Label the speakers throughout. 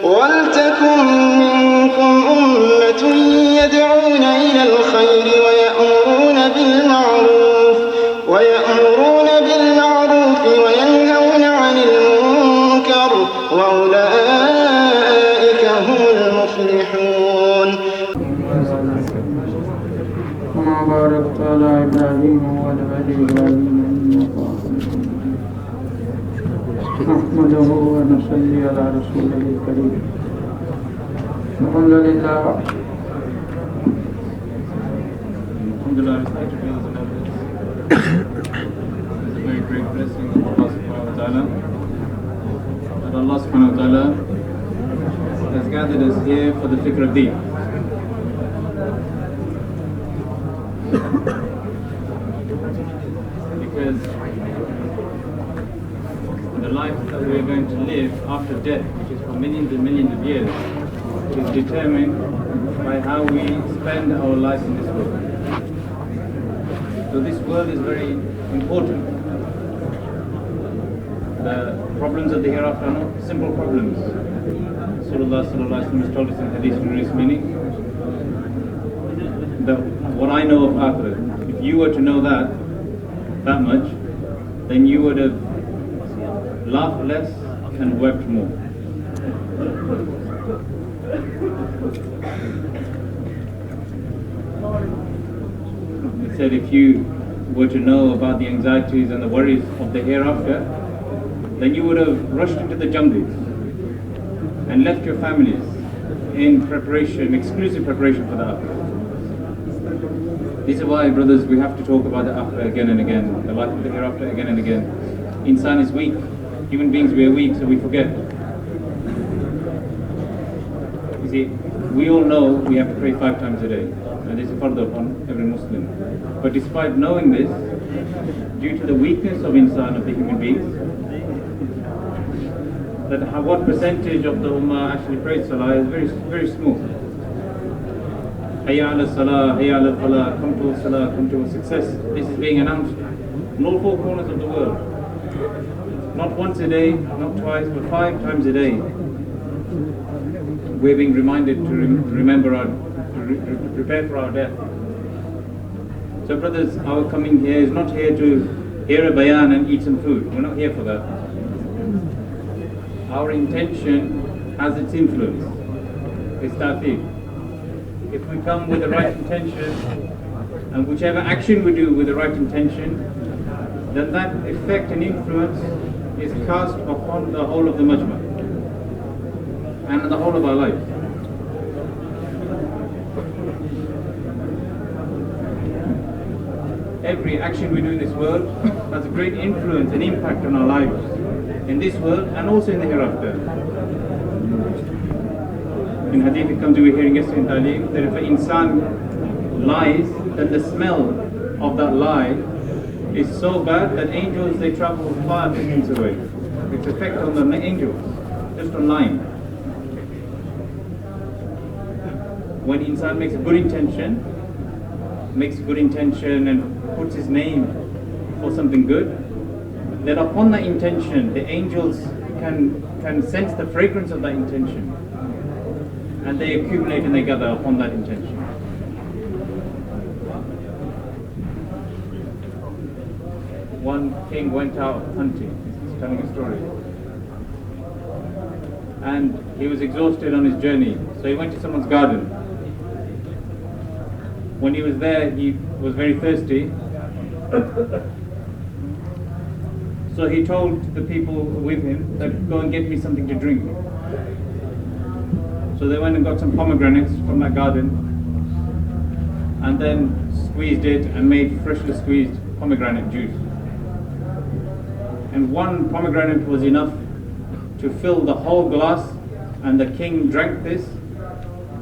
Speaker 1: وَلْتَكُنْ مِنْكُمْ أُمَّةٌ يَدْعُونَ إِلَى الْخَيْرِ وَيَأْمُرُونَ بِالْمَعْرُوفِ وَيَنْهَوْنَ عَنِ الْمُنكَرِ وَأُولَئِكَ هُمُ الْمُفْلِحُونَ.
Speaker 2: كما باركت على إبراهيم وعلى آل إبراهيم إنك حميد مجيد. نحمده ونصلي على رسوله الكريم. الحمد لله.
Speaker 3: It's a very great blessing of Allah subhanahu wa ta'ala that Allah subhanahu wa ta'ala has gathered us here for the fikr of Deen. Because the life that we are going to live after death, which is for millions and millions of years, is determined by how we spend our life in this world. So this world is very important. The problems of the hereafter are not simple problems. Rasulullah sallallahu alaihi wasallam has told us in hadith in meaning that what I know of Akhirah, if you were to know that much, then you would have laughed less and wept more. He said if you were to know about the anxieties and the worries of the hereafter, then you would have rushed into the jungles and left your families in preparation, exclusive preparation for the Akhirah. This is why, brothers, we have to talk about the Akhirah again and again, the life of the hereafter again and again. Insan is weak. Human beings, we are weak, so we forget. You see, we all know we have to pray 5 times a day. And this is fard upon every Muslim. But despite knowing this, due to the weakness of insan, of the human beings, that what percentage of the Ummah actually prays Salah is very, very small. Hayya ala Salah, Hayya ala Falah, come to Salah, come to success. This is being announced in all 4 corners of the world. Not once a day, not twice, but 5 times a day. We're being reminded to remember to prepare for our death. So brothers, our coming here is not here to hear a bayan and eat some food. We're not here for that. Our intention has its influence. It's ta'feed. If we come with the right intention, and whichever action we do with the right intention, then that effect and influence is cast upon the whole of the majma and the whole of our life. Every action we do in this world has a great influence and impact on our lives in this world and also in the hereafter. In hadith it comes, we were hearing yesterday in Tabligh, that if an insan lies, then the smell of that lie is so bad that angels, they travel far distance away. Its effect on the angels, just on lying. When insan makes a good intention and puts his name for something good, then upon that intention, the angels can sense the fragrance of that intention. And they accumulate and they gather upon that intention. One king went out hunting, he's telling a story. And he was exhausted on his journey, so he went to someone's garden. When he was there, he was very thirsty. So he told the people with him that go and get me something to drink. So they went and got some pomegranates from that garden and then squeezed it and made freshly squeezed pomegranate juice. And one pomegranate was enough to fill the whole glass, and the king drank this,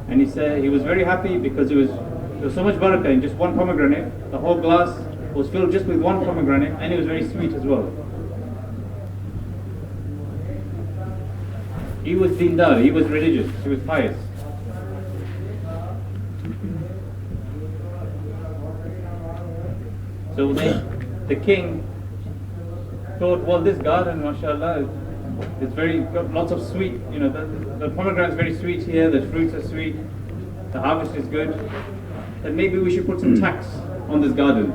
Speaker 3: and he said he was very happy because there was so much barakah in just one pomegranate. The whole glass was filled just with one pomegranate, and it was very sweet as well. He was dindar, he was religious, he was pious. So the king thought, well, this garden, mashallah, It's got lots of sweet, the pomegranate is very sweet here, the fruits are sweet, the harvest is good. Then maybe we should put some tax on this garden.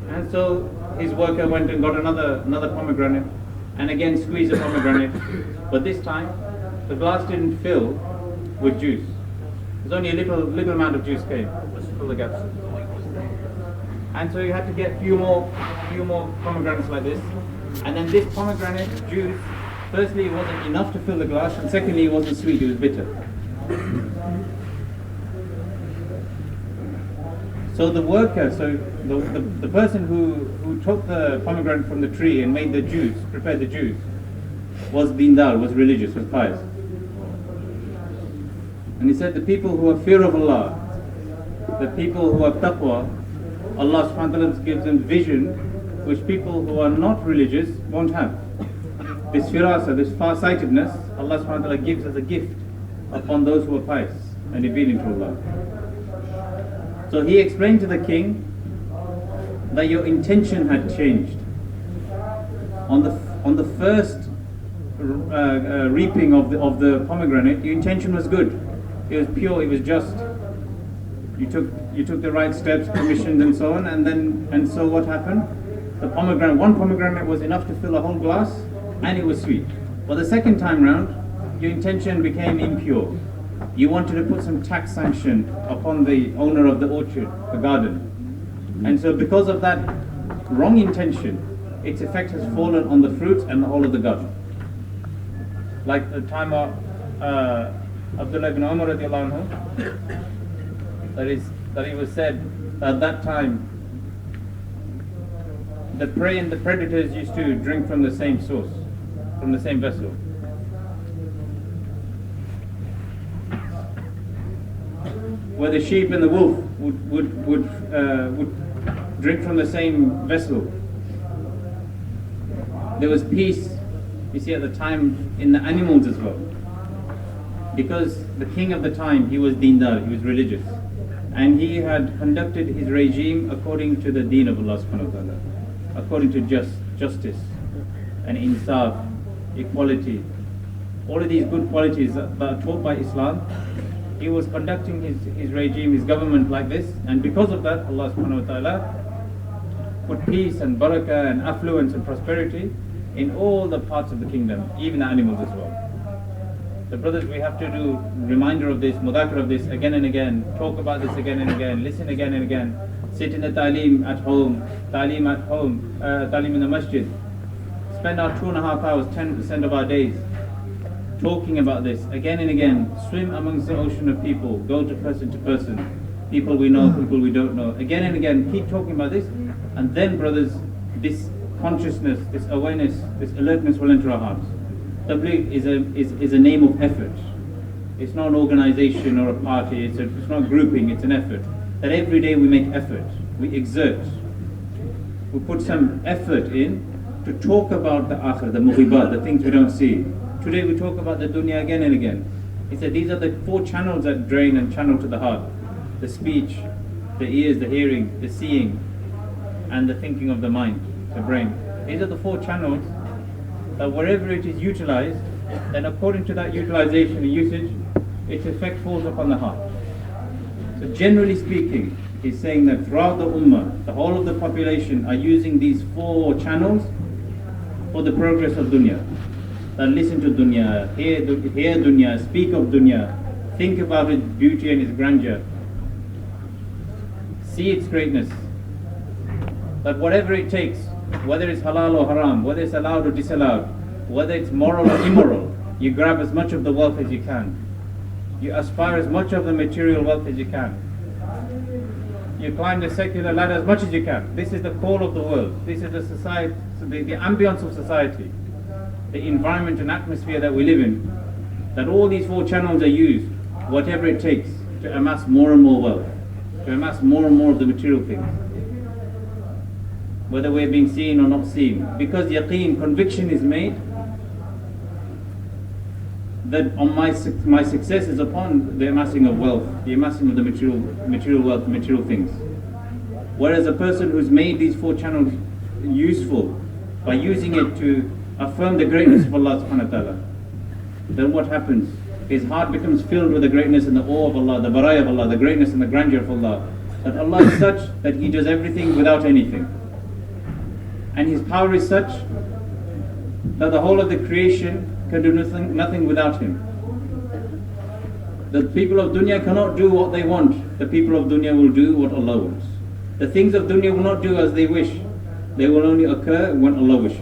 Speaker 3: And so his worker went and got another pomegranate, and again squeezed the pomegranate. But this time, the glass didn't fill with juice. There's only a little amount of juice came to fill the gaps. And so you had to get few more pomegranates like this. And then this pomegranate juice, firstly it wasn't enough to fill the glass, and secondly it wasn't sweet, it was bitter. So the worker, the person who took the pomegranate from the tree and made the juice, prepared the juice, was deendar, was religious, was pious. And he said the people who have fear of Allah, the people who have taqwa, Allah subhanahu wa ta'ala gives them vision which people who are not religious won't have. This firasa, this far-sightedness, Allah subhanahu wa ta'ala gives as a gift upon those who are pious and obedient to Allah. So he explained to the king that your intention had changed. On the first reaping of the pomegranate, your intention was good. It was pure, it was just. You took the right steps, permissions and so on, and so what happened? One pomegranate was enough to fill a whole glass, and it was sweet. But the second time round, your intention became impure. You wanted to put some tax sanction upon the owner of the orchard, the garden. And so because of that wrong intention, its effect has fallen on the fruits and the whole of the garden. Like the time of Abdullah ibn Umar radiallahu anhu, that it was said at that time, the prey and the predators used to drink from the same source, from the same vessel. Where the sheep and the wolf would drink from the same vessel. There was peace, you see, at the time in the animals as well. Because the king of the time, he was deendar, he was religious. And he had conducted his regime according to the deen of Allah subhanahu wa ta'ala. According to justice and insaf, equality. All of these good qualities that are taught by Islam. He was conducting his regime, his government like this, and because of that, Allah subhanahu wa ta'ala put peace and barakah and affluence and prosperity in all the parts of the kingdom, even the animals as well. So brothers, we have to do reminder of this, mudhakar of this again and again, talk about this again and again, listen again and again, sit in the ta'aleem at home, ta'aleem in the masjid, spend our 2.5 hours, 10% of our days, talking about this again and again, swim amongst the ocean of people, go to person, people we know, people we don't know, again and again, keep talking about this, and then brothers, this consciousness, this awareness, this alertness will enter our hearts. Tabligh is a name of effort. It's not an organization or a party, it's not grouping, it's an effort. That every day we make effort, we exert, we put some effort in to talk about the akhir, the muhibat, the things we don't see. Today we talk about the dunya again and again. He said these are the 4 channels that drain and channel to the heart. The speech, the ears, the hearing, the seeing, and the thinking of the mind, the brain. These are the 4 channels that wherever it is utilized, then according to that utilization and usage, its effect falls upon the heart. So generally speaking, he's saying that throughout the Ummah, the whole of the population are using these 4 channels for the progress of dunya. That listen to dunya, hear dunya, speak of dunya, think about its beauty and its grandeur, see its greatness. That whatever it takes, whether it's halal or haram, whether it's allowed or disallowed, whether it's moral or immoral, you grab as much of the wealth as you can. You aspire as much of the material wealth as you can. You climb the secular ladder as much as you can. This is the call of the world. This is the society, the ambience of society, the environment and atmosphere that we live in. That all these 4 channels are used, whatever it takes, to amass more and more wealth, to amass more and more of the material things. Whether we're being seen or not seen. Because yaqeen, conviction is made that on my success is upon the amassing of wealth, the amassing of the material wealth, material things. Whereas a person who's made these 4 channels useful by using it to affirm the greatness of Allah subhanahu wa ta'ala, then what happens? His heart becomes filled with the greatness and the awe of Allah, the baraya of Allah, the greatness and the grandeur of Allah. That Allah is such that He does everything without anything. And His power is such that the whole of the creation can do nothing without Him. The people of dunya cannot do what they want. The people of dunya will do what Allah wants. The things of dunya will not do as they wish. They will only occur when Allah wishes.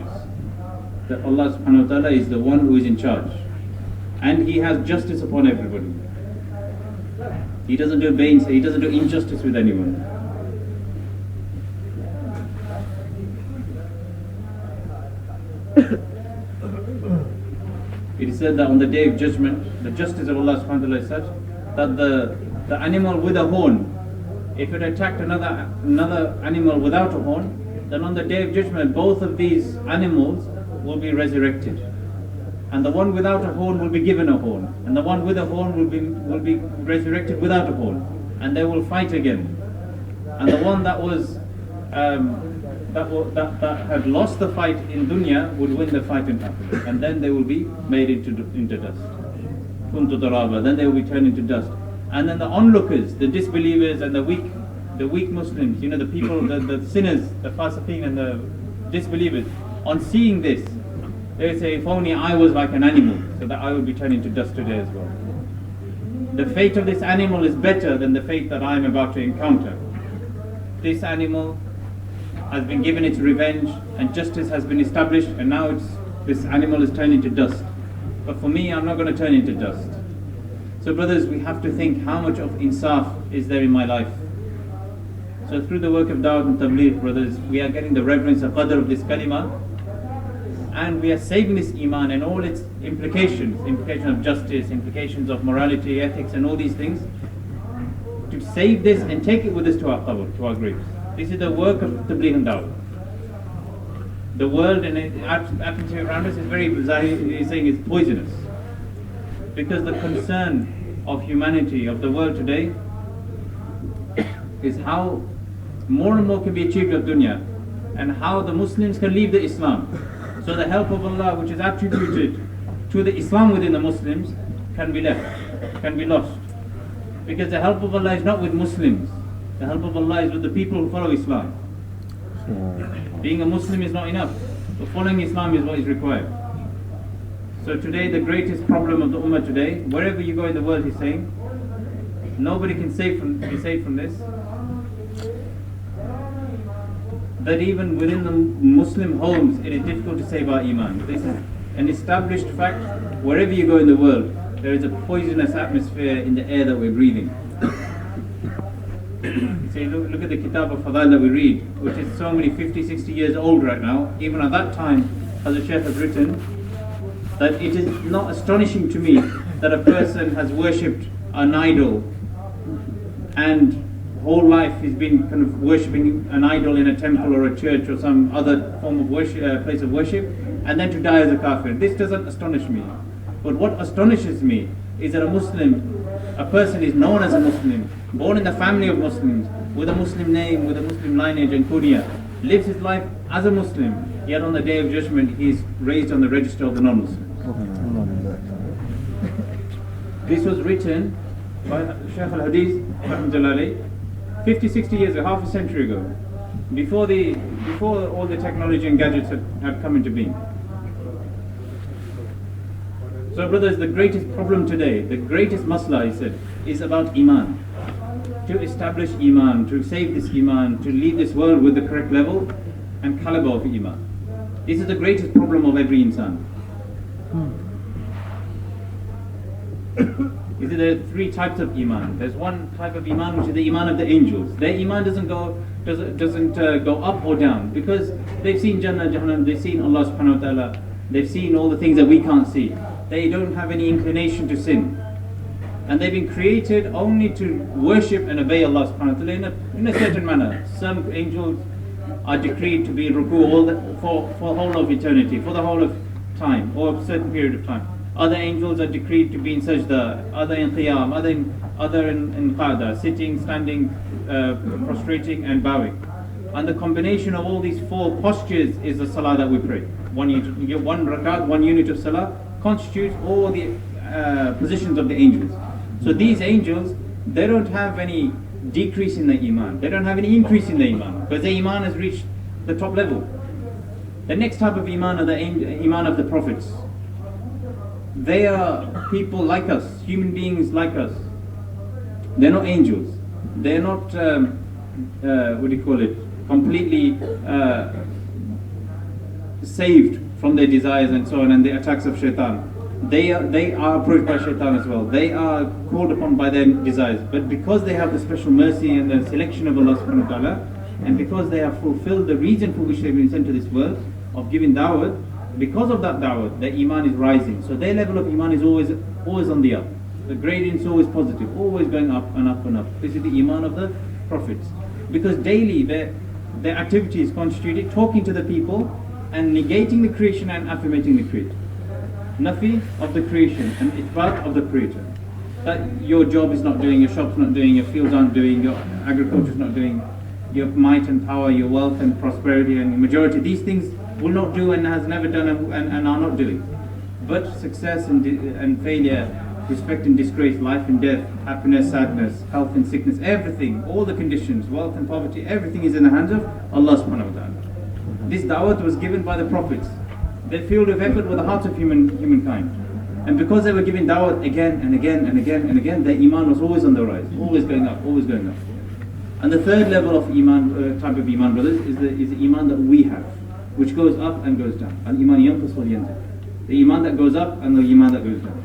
Speaker 3: That Allah subhanahu wa ta'ala is the one who is in charge. And He has justice upon everybody. He doesn't do bain, He doesn't do injustice with anyone. It is said that on the day of judgment, the justice of Allah subhanahu wa ta'ala is such that the animal with a horn, if it attacked another animal without a horn, then on the day of judgment both of these animals will be resurrected. And the one without a horn will be given a horn, and the one with a horn will be resurrected without a horn, and they will fight again. And the one that had lost the fight in dunya would win the fight in afterlife, and then they will be made into dust. Then they will be turned into dust. And then the onlookers, the disbelievers and the weak Muslims, the people, the sinners, the fasiqeen and the disbelievers, on seeing this, they will say, if only I was like an animal, so that I would be turned into dust today as well. The fate of this animal is better than the fate that I am about to encounter. This animal has been given its revenge and justice has been established, and now this animal is turned into dust. But for me, I'm not going to turn into dust. So brothers, we have to think, how much of insaf is there in my life? So through the work of Dawah and Tabligh, brothers, we are getting the reverence and qadr of this kalima, and we are saving this iman and all its implications of justice, implications of morality, ethics and all these things, to save this and take it with us to our qabr, to our graves. This is the work of Tabligh and Dawah. The world and the atmosphere around us is he's saying it's poisonous. Because the concern of humanity, of the world today, is how more and more can be achieved of dunya, and how the Muslims can leave the Islam. So the help of Allah, which is attributed to the Islam within the Muslims, can be left, can be lost. Because the help of Allah is not with Muslims. The help of Allah is with the people who follow Islam. Being a Muslim is not enough, but following Islam is what is required. So today, the greatest problem of the Ummah today, wherever you go in the world, he's saying, nobody can be saved from this. That even within the Muslim homes, it is difficult to save our iman. This is an established fact. Wherever you go in the world, there is a poisonous atmosphere in the air that we're breathing. You say, look at the kitab of Fadail that we read, which is so many 50, 60 years old right now. Even at that time, as the Shaykh has written, that it is not astonishing to me that a person has worshipped an idol and whole life he's been kind of worshipping an idol in a temple or a church or some other form of worship, place of worship, and then to die as a kafir. This doesn't astonish me. But what astonishes me is that a person is known as a Muslim, born in the family of Muslims, with a Muslim name, with a Muslim lineage and kunya, lives his life as a Muslim, yet on the day of judgment he is raised on the register of the non-Muslims. This was written by Shaykh al-Hadith, rahmatullahi, 50, 60 years ago, half a century ago, before all the technology and gadgets had come into being. So brothers, the greatest problem today, the greatest masla, he said, is about iman. To establish iman, to save this iman, to leave this world with the correct level and caliber of iman. This is the greatest problem of every insan. You see, there are three types of iman. There's one type of iman which is the iman of the angels. Their iman doesn't go up or down, because they've seen Jannah, Jahannam, they've seen Allah subhanahu wa ta'ala, they've seen all the things that we can't see. They don't have any inclination to sin. And they've been created only to worship and obey Allah subhanahu wa ta'ala in a certain manner. Some angels are decreed to be in ruku for the whole of eternity, for the whole of time, or a certain period of time. Other angels are decreed to be in sajda, other in qiyam, other in qa'da, sitting, standing, prostrating and bowing. And the combination of all these four postures is the salah that we pray. You get one rakat, one unit of salah, constitutes all the positions of the angels. So these angels, they don't have any decrease in their iman. They don't have any increase in their iman, because their iman has reached the top level. The next type of iman are the iman of the prophets. They are people like us, human beings like us. They're not angels. They're not, completely saved from their desires and so on and the attacks of shaitan. They are approached by shaitan as well. They are called upon by their desires. But because they have the special mercy and the selection of Allah subhanahu wa ta'ala, and because they have fulfilled the reason for which they've been sent to this world, of giving da'wah, because of that da'wah, their iman is rising. So their level of iman is always on the up. The gradient is always positive, always going up and up and up. This is the iman of the prophets. Because daily their activity is constituted talking to the people and negating the creation and affirmating the creator. Nafi of the creation and ithbat of the creator. That your job is not doing, your shop's not doing, your fields aren't doing, your agriculture is not doing, your might and power, your wealth and prosperity and majority, these things will not do and has never done and are not doing. But success and failure, respect and disgrace, life and death, happiness, sadness, health and sickness, everything, all the conditions, wealth and poverty, everything is in the hands of Allah subhanahu wa ta'ala. This da'wah was given by the prophets. Their field of effort were the hearts of humankind. And because they were giving da'wah again and again and again and again, their iman was always on the rise, always going up, always going up. And the third level of iman, type of iman, brothers, is the iman that we have, which goes up and goes down. Al-iman yanqus wal yanzil. The iman that goes up and the iman that goes down.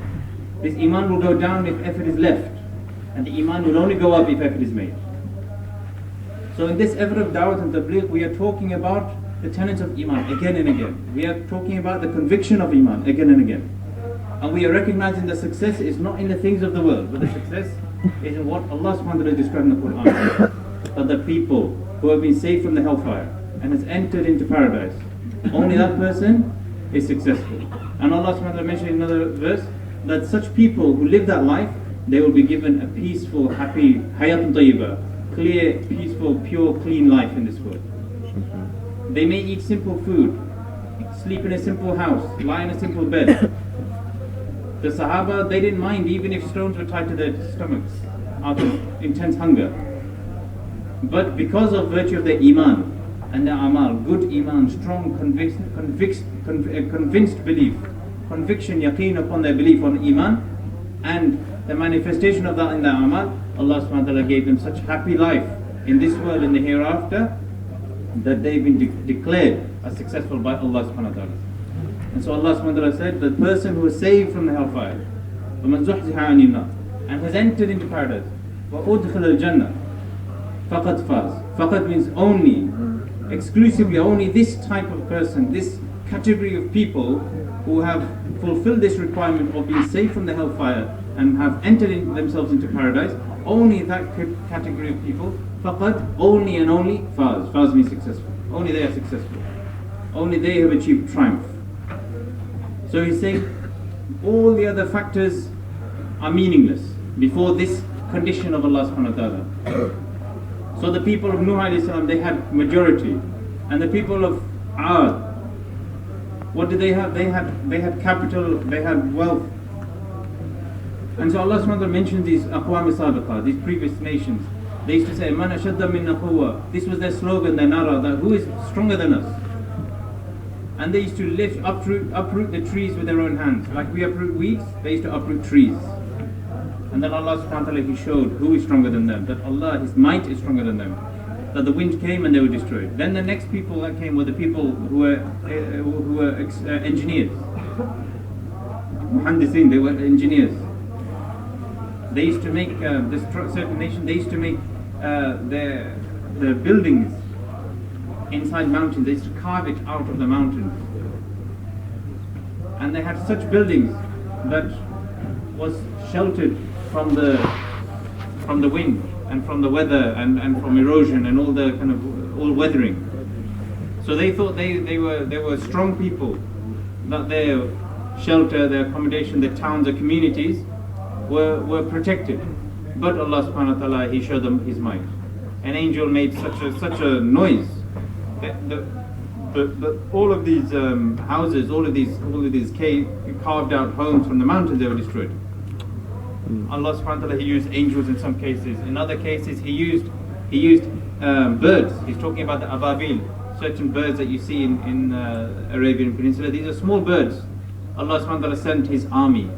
Speaker 3: This iman will go down if effort is left, and the iman will only go up if effort is made. So in this effort of da'wah and tabligh, we are talking about the tenets of iman again and again. We are talking about the conviction of iman again and again. And we are recognizing the success is not in the things of the world, but the success is in what Allah subhanahu wa ta'ala described in the Qur'an. That the people who have been saved from the hellfire and has entered into paradise, only that person is successful. And Allah subhanahu wa ta'ala mentioned in another verse that such people who live that life, they will be given a peaceful, happy, hayatun tayyibah, clear, peaceful, pure, clean life in this world. They may eat simple food, sleep in a simple house, lie in a simple bed. The Sahaba, they didn't mind even if stones were tied to their stomachs out of intense hunger. But because of virtue of their iman and their amal, good iman, strong, convinced belief, conviction, yaqeen upon their belief on iman, and the manifestation of that in their amal, Allah subhanahu wa ta'ala gave them such happy life in this world and the hereafter, that they've been declared as successful by Allah subhanahu wa ta'ala. And so Allah subhanahu wa ta'ala said, the person who is saved from the hellfire, وَمَنْ زُحْزِحَ عَنِ النَّارِ, and has entered into paradise, وَأُدْخِلَ الْجَنَّةِ فَقَدْ فَازَ. Faqad means only, exclusively only this type of person, this category of people who have fulfilled this requirement of being saved from the hellfire and have entered themselves into paradise, only that category of people, faqad, only and only, faz. Faz means successful. Only they are successful. Only they have achieved triumph. So he's saying all the other factors are meaningless before this condition of Allah subhanahu wa ta'ala. So the people of Nuh alayhi salam, they had majority. And the people of Aad, what did they have? They had capital, they had wealth. And so Allah subhanahu wa ta'ala mentions these aqwam sabiqah, these previous nations. They used to say, Man ashadda minna quwwa. This was their slogan, their nara, that who is stronger than us? And they used to uproot the trees with their own hands. Like we uproot weeds, they used to uproot trees. And then Allah subhanahu wa ta'ala, He showed who is stronger than them. That Allah, His might is stronger than them. That the wind came and they were destroyed. Then the next people that came were the people who were engineers. Muhandithin, they were engineers. They used to make, this certain nation, they used to make their buildings inside mountains. They used to carve it out of the mountains. And they had such buildings that was sheltered from the wind and from the weather and from erosion and all the kind of all weathering. So they thought they were strong people, that their shelter, their accommodation, their towns, their communities were protected. But Allah subhanahu wa ta'ala, He showed them His might. An angel made such a noise all of these houses, all of these carved out homes from the mountains, they were destroyed. Allah subhanahu wa ta'ala, He used angels in some cases. In other cases, He used birds. He's talking about the ababil, certain birds that you see in Arabian Peninsula. These are small birds. Allah subhanahu wa ta'ala sent His army.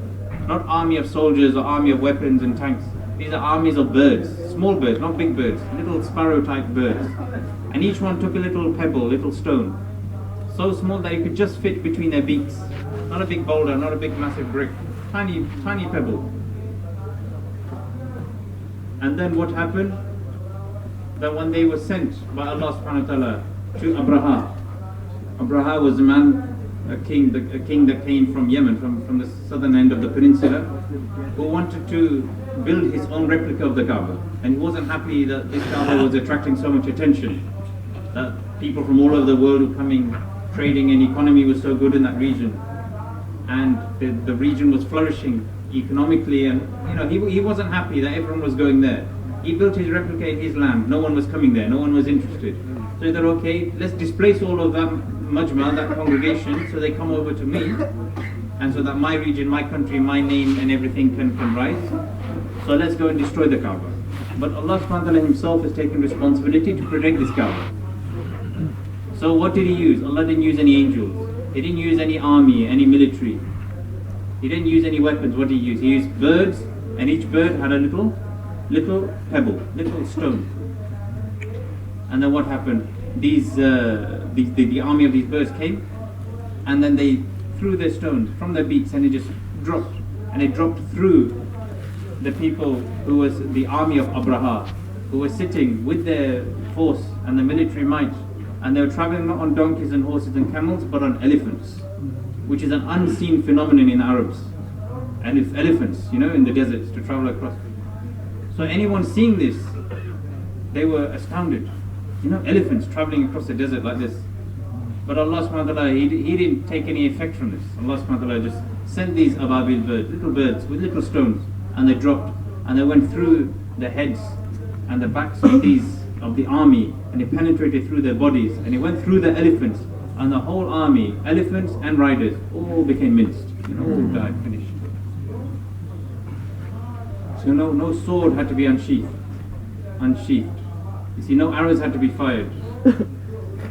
Speaker 3: Not army of soldiers or army of weapons and tanks. These are armies of birds. Small birds, not big birds. Little sparrow type birds. And each one took a little pebble, little stone. So small that you could just fit between their beaks. Not a big boulder, not a big massive brick. Tiny, tiny pebble. And then what happened? That when they were sent by Allah subhanahu wa ta'ala to Abraha. Abraha was a man, a king that came from Yemen, from the southern end of the peninsula, who wanted to build his own replica of the Kaaba. And he wasn't happy that this Kaaba was attracting so much attention. That people from all over the world were coming, trading, and economy was so good in that region. And the region was flourishing economically, and he wasn't happy that everyone was going there. He built his replica in his land. No one was coming there. No one was interested. So he thought, okay, let's displace all of that majma, that congregation, so they come over to me, and so that my region, my country, my name and everything can rise. So let's go and destroy the Kaaba. But Allah subhanahu wa ta'ala Himself has taken responsibility to protect this Kaaba. So what did He use? Allah didn't use any angels. He didn't use any army, any military. He didn't use any weapons. What did He use? He used birds, and each bird had a little pebble, little stone. And then what happened? The army of these birds came, and then they threw their stones from their beaks, and it just dropped. And it dropped through the people who was the army of Abraha, who were sitting with their force and the military might. And they were traveling not on donkeys and horses and camels, but on elephants, which is an unseen phenomenon in Arabs. And if elephants, in the deserts to travel across. So anyone seeing this, they were astounded. Elephants traveling across the desert like this. But Allah subhanahu wa ta'ala, He didn't take any effect from this. Allah subhanahu wa ta'ala just sent these ababil birds, little birds with little stones, and they dropped, and they went through the heads and the backs of the army, and it penetrated through their bodies, and it went through the elephants, and the whole army, elephants and riders, all became minced, all died, finished. So no sword had to be unsheathed. You see, no arrows had to be fired.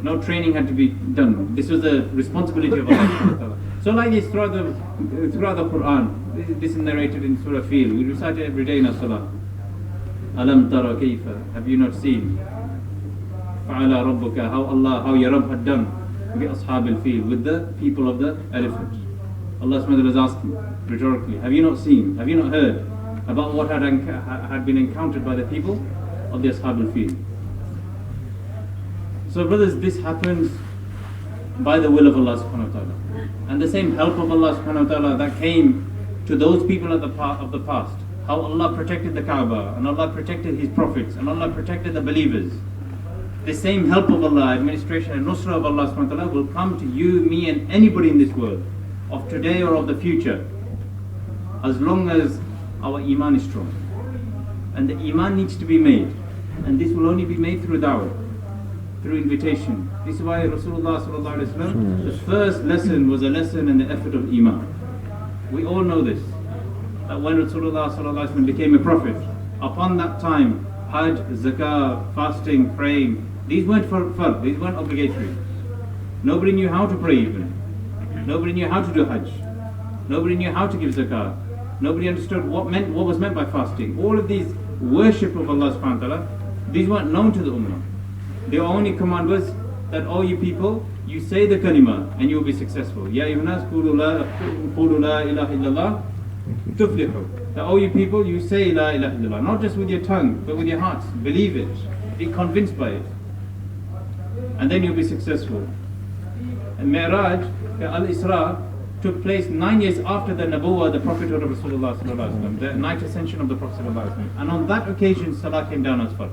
Speaker 3: No training had to be done. This was the responsibility of Allah. So like this throughout the Qur'an, this is narrated in Surah Fil. We recite it every day in our Salah. Alam tara kayfa, have you not seen? Fa'ala rabbuka, how your Rabb had done bi ashab al-fil, with the people of the elephant. Allah subhanahu wa ta'ala is asking rhetorically, have you not seen, have you not heard about what had been encountered by the people of the ashab al-fil? So brothers, this happens by the will of Allah subhanahu wa ta'ala. And the same help of Allah subhanahu wa ta'ala that came to those people of the past. How Allah protected the Kaaba, and Allah protected His prophets, and Allah protected the believers. The same help of Allah, administration and nusra of Allah subhanahu wa ta'ala will come to you, me and anybody in this world, of today or of the future, as long as our iman is strong. And the iman needs to be made, and this will only be made through dawah, through invitation. This is why Rasulullah sallallahu alaihi wasallam, the first lesson was a lesson in the effort of iman. We all know this, that when Rasulullah sallallahu alaihi wasallam became a prophet, upon that time, Hajj, Zakah, fasting, praying, these weren't fard, these weren't obligatory. Nobody knew how to pray even. Nobody knew how to do Hajj. Nobody knew how to give Zakah. Nobody understood what was meant by fasting. All of these worship of Allah subhanahu wa ta'ala, these weren't known to the Ummah. The only command was that, all you people, you say the kalima and you will be successful. Ya ayyuhan qulu la ilaha illallah tuflihu. That, all you people, you say la ilaha illallah, not just with your tongue, but with your hearts. Believe it, be convinced by it, and then you'll be successful. And Mi'raj, Al-Isra, took place 9 years after the Nabuwah, the prophethood of Rasulullah sallallahu alaihi wasallam, the night ascension of the Prophet sallallahu alaihi wasallam. And on that occasion, Salah came down as fard.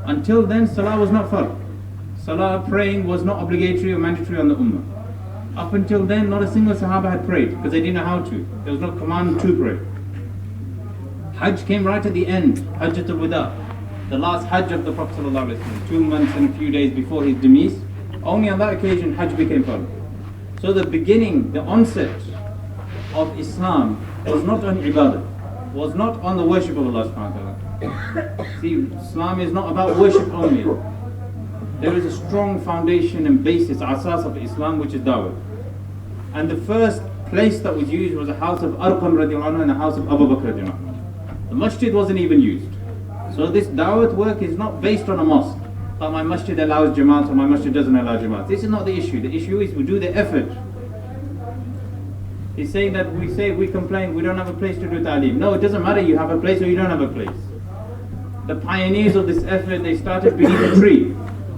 Speaker 3: Until then, Salah was not fard. Salah, praying, was not obligatory or mandatory on the Ummah. Up until then, not a single Sahaba had prayed, because they didn't know how to. There was no command to pray. Hajj came right at the end, Hajjatul Wada, the last Hajj of the Prophet sallallahu alaihi wasallam, 2 months and a few days before his demise. Only on that occasion Hajj became farz. So the beginning, the onset of Islam was not on ibadah, was not on the worship of Allah subhanahu wa ta'ala. See, Islam is not about worship only. There is a strong foundation and basis, asas of Islam, which is dawah. And the first place that was used was the house of Arqam radiallahu anhu and the house of Abu Bakr radiallahu anhu. The masjid wasn't even used. So this dawah work is not based on a mosque. That my masjid allows jamaat or my masjid doesn't allow jamaat. This is not the issue. The issue is we do the effort. He's saying that we complain, we don't have a place to do ta'aleem. No, it doesn't matter you have a place or you don't have a place. The pioneers of this effort, they started beneath a tree.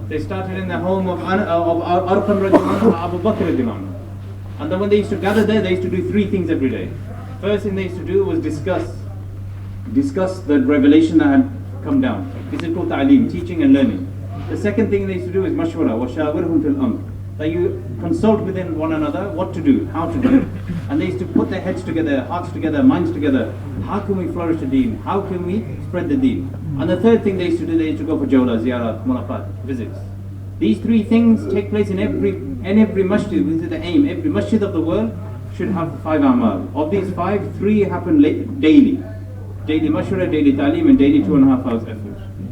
Speaker 3: They started in the home of Arqam radiallahu anhu, Abu Bakr radiallahu anhu. And then when they used to gather there, they used to do three things every day. First thing they used to do was discuss the revelation that had come down. This is called ta'aleem, teaching and learning. The second thing they used to do is mashwara, وَشَاوِرْهُمْ فِي الْأَمْرِ. That you consult within one another what to do, how to do. And they used to put their heads together, hearts together, minds together. How can we flourish the deen? How can we spread the deen? And the third thing they used to do, they used to go for jawla, ziyarat, mulaqat, visits. These three things take place in every masjid. This is the aim. Every masjid of the world should have 5 amal. Of these 5, 3 happen daily. Daily mashwara, daily ta'aleem, and daily 2.5 hours effort.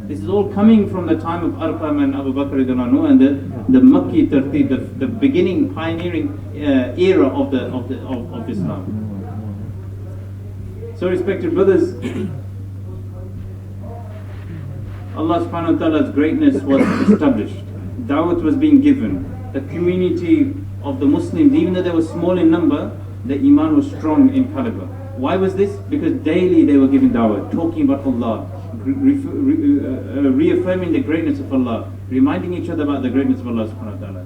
Speaker 3: This is all coming from the time of Arqam and Abu Bakr radiallahu anhu and the Makki tartib, the beginning, pioneering era of Islam. So respected brothers, Allah subhanahu wa ta'ala's greatness was established. Dawat was being given. The community of the Muslims, even though they were small in number, the iman was strong in caliber. Why was this? Because daily they were giving dawah, talking about Allah, reaffirming the greatness of Allah, reminding each other about the greatness of Allah subhanahu wa ta'ala.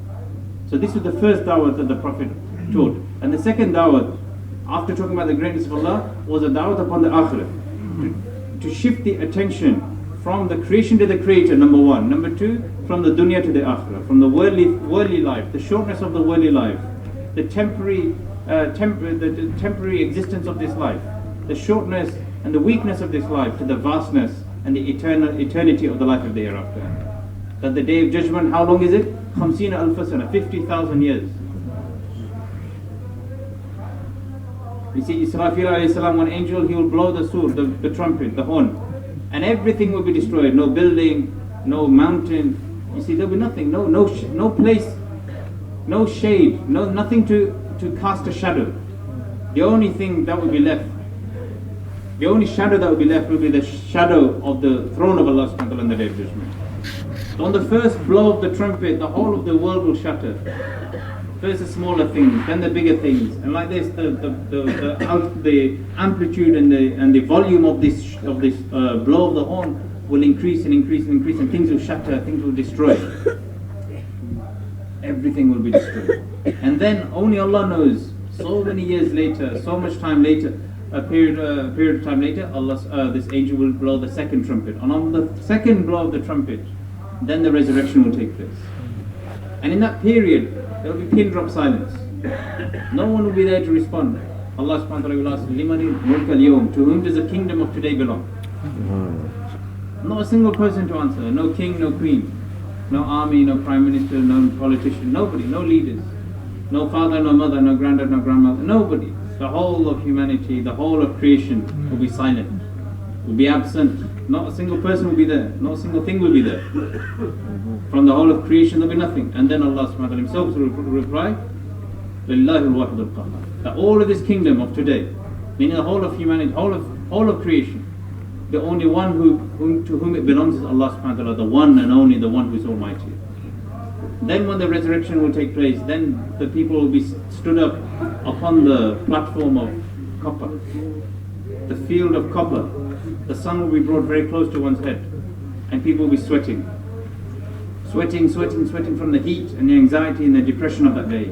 Speaker 3: So this was the first dawah that the Prophet taught. And the second dawah, after talking about the greatness of Allah, was a dawah upon the akhirah. To shift the attention from the creation to the creator, number one. Number two, from the dunya to the akhirah, from the worldly life, the shortness of the worldly life, the temporary existence of this life, the shortness and the weakness of this life, to the vastness and the eternity of the life of the hereafter. That the day of judgment, how long is it? 50,000 sana, 50,000 years. You see, Israfil alayhi salam, one angel, he will blow the sur, the trumpet, the horn, and everything will be destroyed. No building, no mountain. You see, there will be nothing, no place, no shade, nothing to cast a shadow. The only thing that will be left, the only shadow that will be left will be the shadow of the throne of Allah subhanahu wa ta'ala on the day of judgment. So on the first blow of the trumpet, the whole of the world will shatter. First the smaller things, then the bigger things, and like this, the amplitude and the volume of this blow of the horn will increase and increase and increase, and things will shatter, things will destroy. Everything will be destroyed. And then only Allah knows. So many years later, so much time later, a period of time later, this angel will blow the second trumpet. And on the second blow of the trumpet, then the resurrection will take place. And in that period, there will be pin drop silence. No one will be there to respond. Allah subhanahu wa ta'ala will ask, Limanil mulk al-yawm, to whom does the kingdom of today belong? Not a single person to answer. No king, no queen, no army, no prime minister, no politician, nobody, no leaders, no father, no mother, no granddad, no grandmother, nobody. The whole of humanity, the whole of creation will be silent, will be absent. Not a single person will be there, not a single thing will be there. From the whole of creation there will be nothing. And then Allah subhanahu wa ta'ala himself will reply, Lillahi al-wahid al-qahhar. That all of this kingdom of today, meaning the whole of humanity, whole of creation, the only one to whom it belongs is Allah subhanahu wa ta'ala, the one and only, the one who is almighty. Then when the resurrection will take place, then the people will be stood up upon the platform of copper, the field of copper. The sun will be brought very close to one's head, and people will be sweating from the heat and the anxiety and the depression of that day.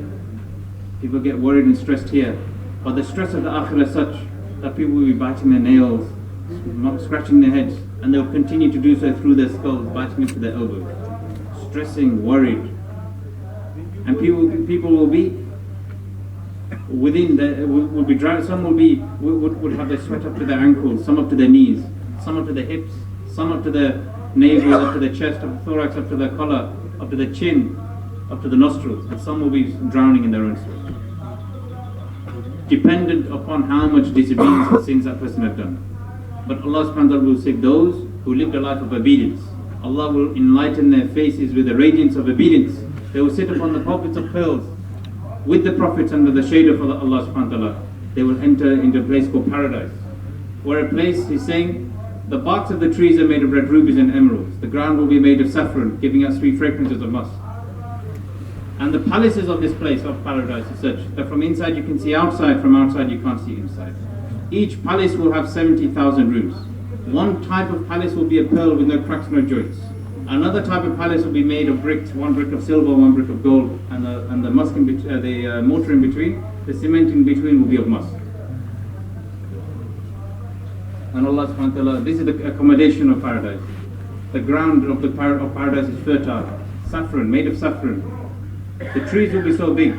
Speaker 3: People get worried and stressed here, but the stress of the akhirah is such that people will be biting their nails, scratching their heads, and they'll continue to do so through their skulls, biting into their elbows, stressing, worried. And people will be within will be dry. Some would have their sweat up to their ankles, some up to their knees, some up to their hips, some up to their navel, up to their chest, up to the thorax, up to their collar, up to their chin, up to the nostrils, and some will be drowning in their own sweat. Dependent upon how much disobedience and sins that person had done. But Allah subhanahu wa ta'ala will say those who lived a life of obedience, Allah will enlighten their faces with the radiance of obedience. They will sit upon the pulpits of pearls with the prophets under the shade of Allah subhanahu wa ta'ala. They will enter into a place called paradise, where a place, he's saying, the barks of the trees are made of red rubies and emeralds. The ground will be made of saffron, giving us sweet fragrances of musk. And the palaces of this place of paradise is such that from inside you can see outside, from outside you can't see inside. Each palace will have 70,000 rooms. One type of palace will be a pearl with no cracks, no joints. Another type of palace will be made of bricks, one brick of silver, one brick of gold, and the musk in the mortar in between, the cement in between will be of musk. And Allah subhanahu wa ta'ala, this is the accommodation of paradise. The ground of paradise is fertile, saffron, made of saffron. The trees will be so big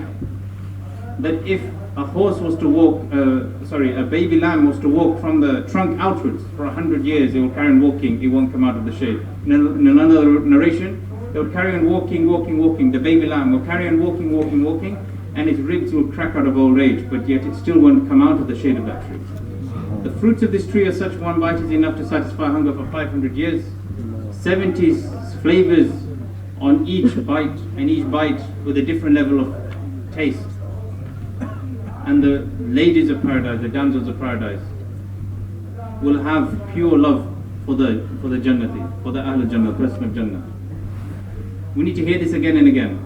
Speaker 3: that if a horse was to walk, a baby lamb was to walk from the trunk outwards for 100 years, it will carry on walking, it won't come out of the shade. In another narration, it will carry on walking, the baby lamb will carry on walking, and its ribs will crack out of old age, but yet it still won't come out of the shade of that tree. The fruits of this tree are such, one bite is enough to satisfy hunger for 500 years. 70 flavors on each bite, and each bite with a different level of taste. And the ladies of paradise, the damsels of paradise, will have pure love for the Jannati, for the Ahl Jannah, the person of Jannah. We need to hear this again and again.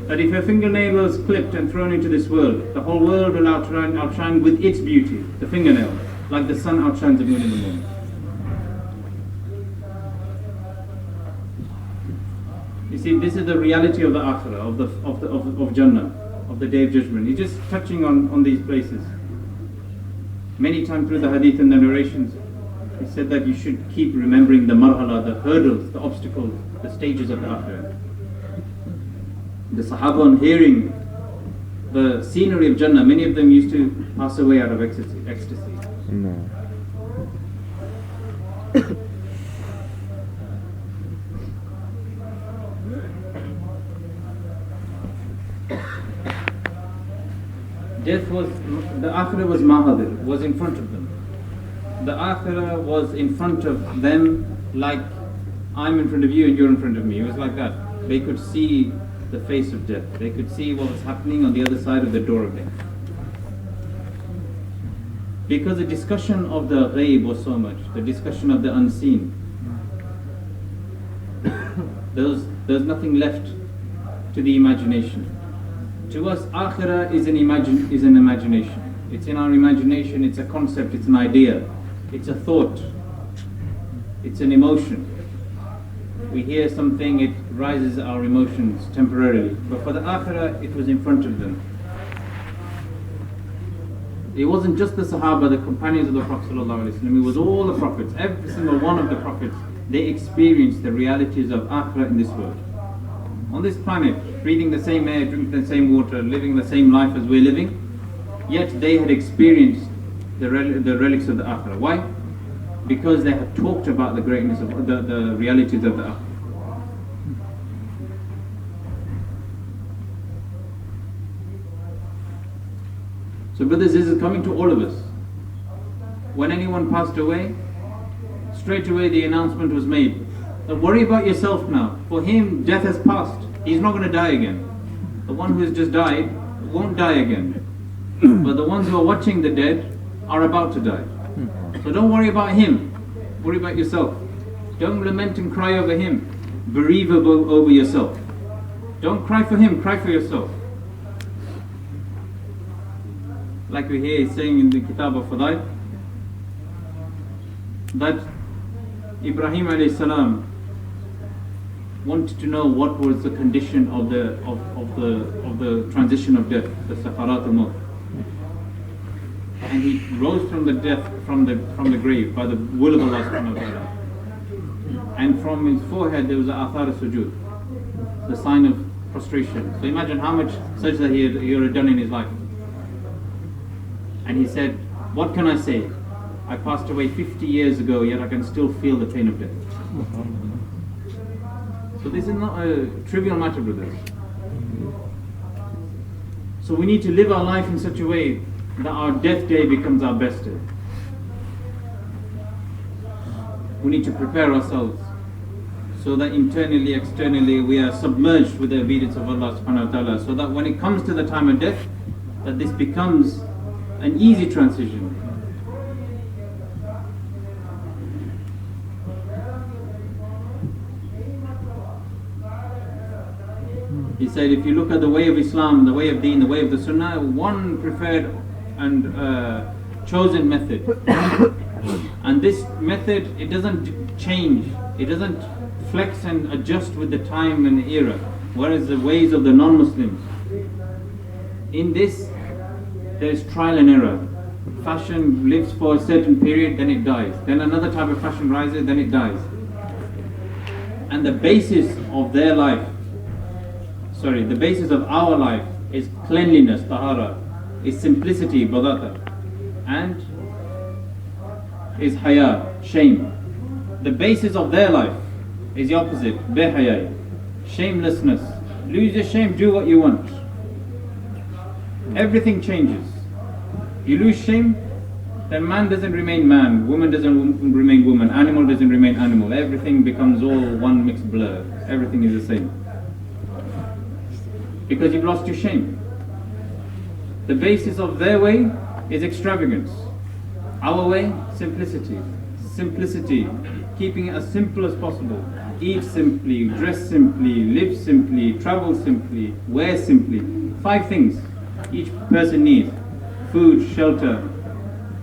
Speaker 3: That if your fingernail was clipped and thrown into this world, the whole world will outshine with its beauty, the fingernail, like the sun outshines the moon in the morning. You see, this is the reality of the Akhirah, of Jannah, of the Day of Judgment. He's just touching on these places. Many times through the hadith and the narrations, he said that you should keep remembering the marhala, the hurdles, the obstacles, the stages of the Akhirah. The Sahaba, on hearing the scenery of Jannah, many of them used to pass away out of ecstasy.
Speaker 4: No.
Speaker 3: Death was, the Akhirah was mahadir, was in front of them. The Akhirah was in front of them like I'm in front of you and you're in front of me. It was like that. They could see the face of death. They could see what was happening on the other side of the door of death. Because the discussion of the ghaib was so much, the discussion of the unseen, there's nothing left to the imagination. To us, Akhirah is an imagination. It's in our imagination, it's a concept, it's an idea, it's a thought, it's an emotion. We hear something, it rises our emotions temporarily. But for the Akhirah, it was in front of them. It wasn't just the Sahaba, the companions of the Prophet ﷺ, it was all the Prophets, every single one of the Prophets. They experienced the realities of Akhirah in this world. On this planet, breathing the same air, drinking the same water, living the same life as we're living, yet they had experienced the relics of the Akhirah. Why? Because they had talked about the greatness of the realities of the Akhirah. So brothers, this is coming to all of us. When anyone passed away, straight away the announcement was made. Don't worry about yourself now. For him, death has passed. He's not going to die again. The one who has just died won't die again. But the ones who are watching the dead are about to die. So don't worry about him. Worry about yourself. Don't lament and cry over him. Bereave over yourself. Don't cry for him, cry for yourself. Like we hear saying in the Kitab of Fadail, that Ibrahim alayhi salam wanted to know what was the condition of the transition of death, the Sakarat al-Maut. And he rose from the grave by the will of Allah subhanahu wa ta'ala. And from his forehead there was an athar al-sujud, the sign of prostration. So imagine how much sajda he had done in his life. And he said, what can I say? I passed away 50 years ago, yet I can still feel the pain of death. So this is not a trivial matter, brothers. So we need to live our life in such a way that our death day becomes our best day. We need to prepare ourselves so that internally, externally, we are submerged with the obedience of Allah subhanahu wa ta'ala, so that when it comes to the time of death, that this becomes an easy transition. He said, if you look at the way of Islam, the way of Deen, the way of the Sunnah, one preferred and chosen method. And this method, it doesn't change, it doesn't flex and adjust with the time and the era. Whereas the ways of the non-Muslims, in this, there is trial and error. Fashion lives for a certain period, then it dies. Then another type of fashion rises, then it dies. And the basis of their life, the basis of our life is cleanliness, tahara, is simplicity, badata, and is haya, shame. The basis of their life is the opposite, behaya, shamelessness. Lose your shame, do what you want. Everything changes. You lose shame, then man doesn't remain man, woman doesn't remain woman, animal doesn't remain animal. Everything becomes all one mixed blur. Everything is the same. Because you've lost your shame. The basis of their way is extravagance. Our way, simplicity. Simplicity, keeping it as simple as possible. Eat simply, dress simply, live simply, travel simply, wear simply. 5 things each person needs: food, shelter,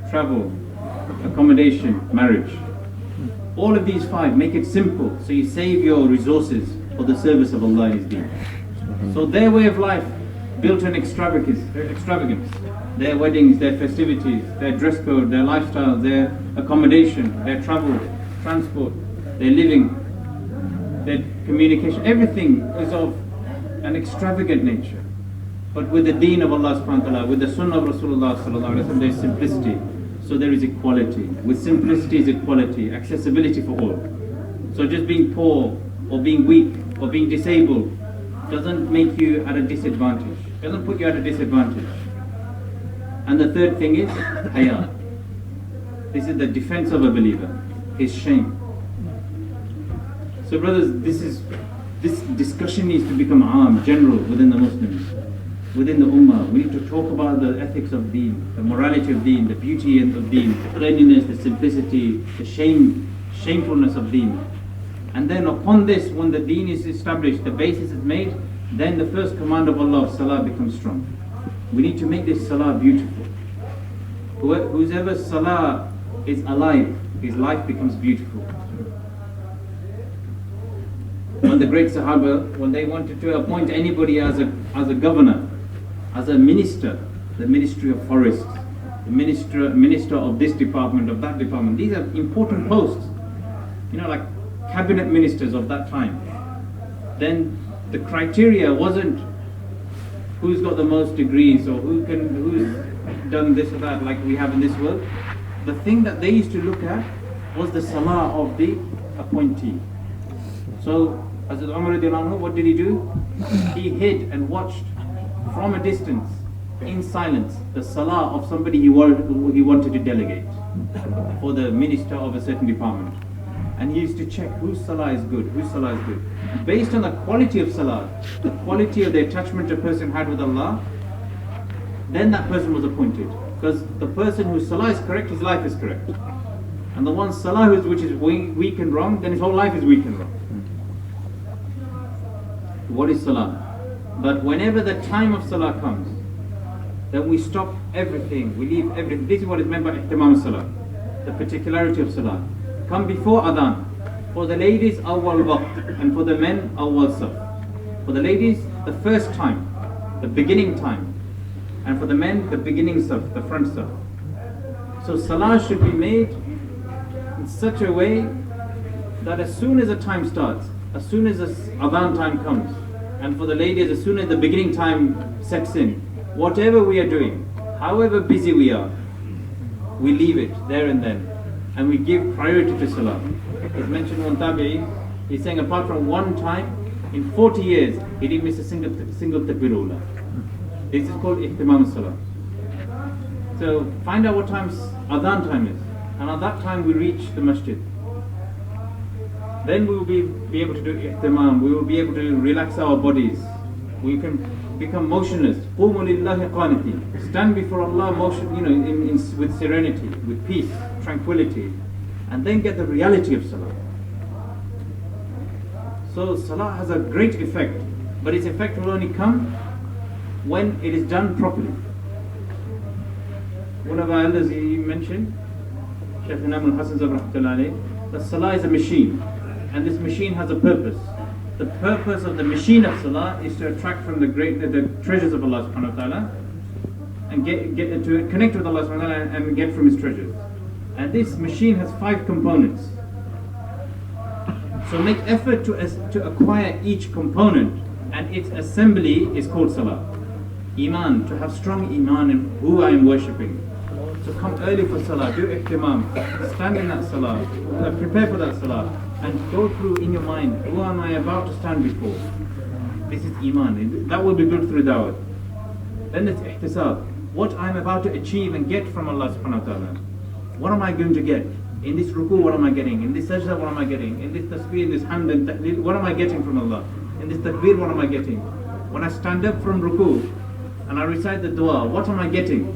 Speaker 3: travel, accommodation, marriage. All of these 5, make it simple so you save your resources for the service of Allah and His Deen. So their way of life built on extravagance, their weddings, their festivities, their dress code, their lifestyle, their accommodation, their travel, transport, their living, their communication, everything is of an extravagant nature. But with the Deen of Allah subhanahu wa ta'ala, with the Sunnah of Rasulullah sallallahu alaihi wasallam, there is simplicity. So there is equality. With simplicity is equality, accessibility for all. So just being poor or being weak or being disabled doesn't make you at a disadvantage, doesn't put you at a disadvantage. And the third thing is haya. This is the defense of a believer, his shame. So brothers, this discussion needs to become general within the Muslims, within the Ummah. We need to talk about the ethics of Deen, the morality of Deen, the beauty of Deen, the cleanliness, the simplicity, the shamefulness of Deen. And then upon this, when the Deen is established, the basis is made, then the first command of Allah of Salah becomes strong. We need to make this Salah beautiful. Whoever Salah is alive, his life becomes beautiful. When the great Sahaba, when they wanted to appoint anybody as a governor, as a minister, the Ministry of Forests, the minister of this department, of that department, these are important posts, like cabinet ministers of that time. Then the criteria wasn't who's got the most degrees or who's done this or that like we have in this world. The thing that they used to look at was the salah of the appointee. So Hazrat Umar radiallahu anhu, what did he do? He hid and watched from a distance, in silence, the salah of somebody he wanted to delegate for the minister of a certain department. And he used to check whose salah is good, whose salah is good. And based on the quality of salah, the quality of the attachment a person had with Allah, then that person was appointed. Because the person whose salah is correct, his life is correct. And the one salah which is weak and wrong, then his whole life is weak and wrong. What is salah? But whenever the time of salah comes, then we stop everything, we leave everything. This is what is meant by ihtimam salah, the particularity of salah. Come before adhan. For the ladies, awwal waqt, and for the men, awwal saf. For the ladies, the first time, the beginning time, and for the men, the beginning saf, the front saf. So salah should be made in such a way that as soon as the time starts, as soon as the adhan time comes, and for the ladies, as soon as the beginning time sets in, whatever we are doing, however busy we are, we leave it there and then, and we give priority to salah. It's mentioned one Tabligh, he's saying apart from one time, in 40 years, he didn't miss a single takbir ula. This is called ihtimam salah. So find out what time adhan time is, and at that time we reach the masjid. Then we will be able to do ihtimam. We will be able to relax our bodies. We can become motionless. Qumu lillahi qanitin. Stand before Allah motion, with serenity, with peace, tranquility, and then get the reality of salah. So salah has a great effect, but its effect will only come when it is done properly. One of our elders, he mentioned, Shaykh Hamim Al Sajjdah, that salah is a machine, and this machine has a purpose. The purpose of the machine of salah is to attract from the treasures of Allah subhanahu wa ta'ala, and get to connect with Allah subhanahu wa ta'ala and get from His treasures. And this machine has 5 components. So make effort to acquire each component, and its assembly is called salah. Iman, to have strong iman in who I am worshipping. So come early for salah, do ihtimam, stand in that salah, prepare for that salah, and go through in your mind, who am I about to stand before? This is iman. That will be good through dawah. Then it's ihtisab, what I am about to achieve and get from Allah subhanahu wa ta'ala. What am I going to get? In this ruku, what am I getting? In this sajda, what am I getting? In this tasbih, in this hamd and tahleel, what am I getting from Allah? In this takbir, what am I getting? When I stand up from ruku and I recite the dua, what am I getting?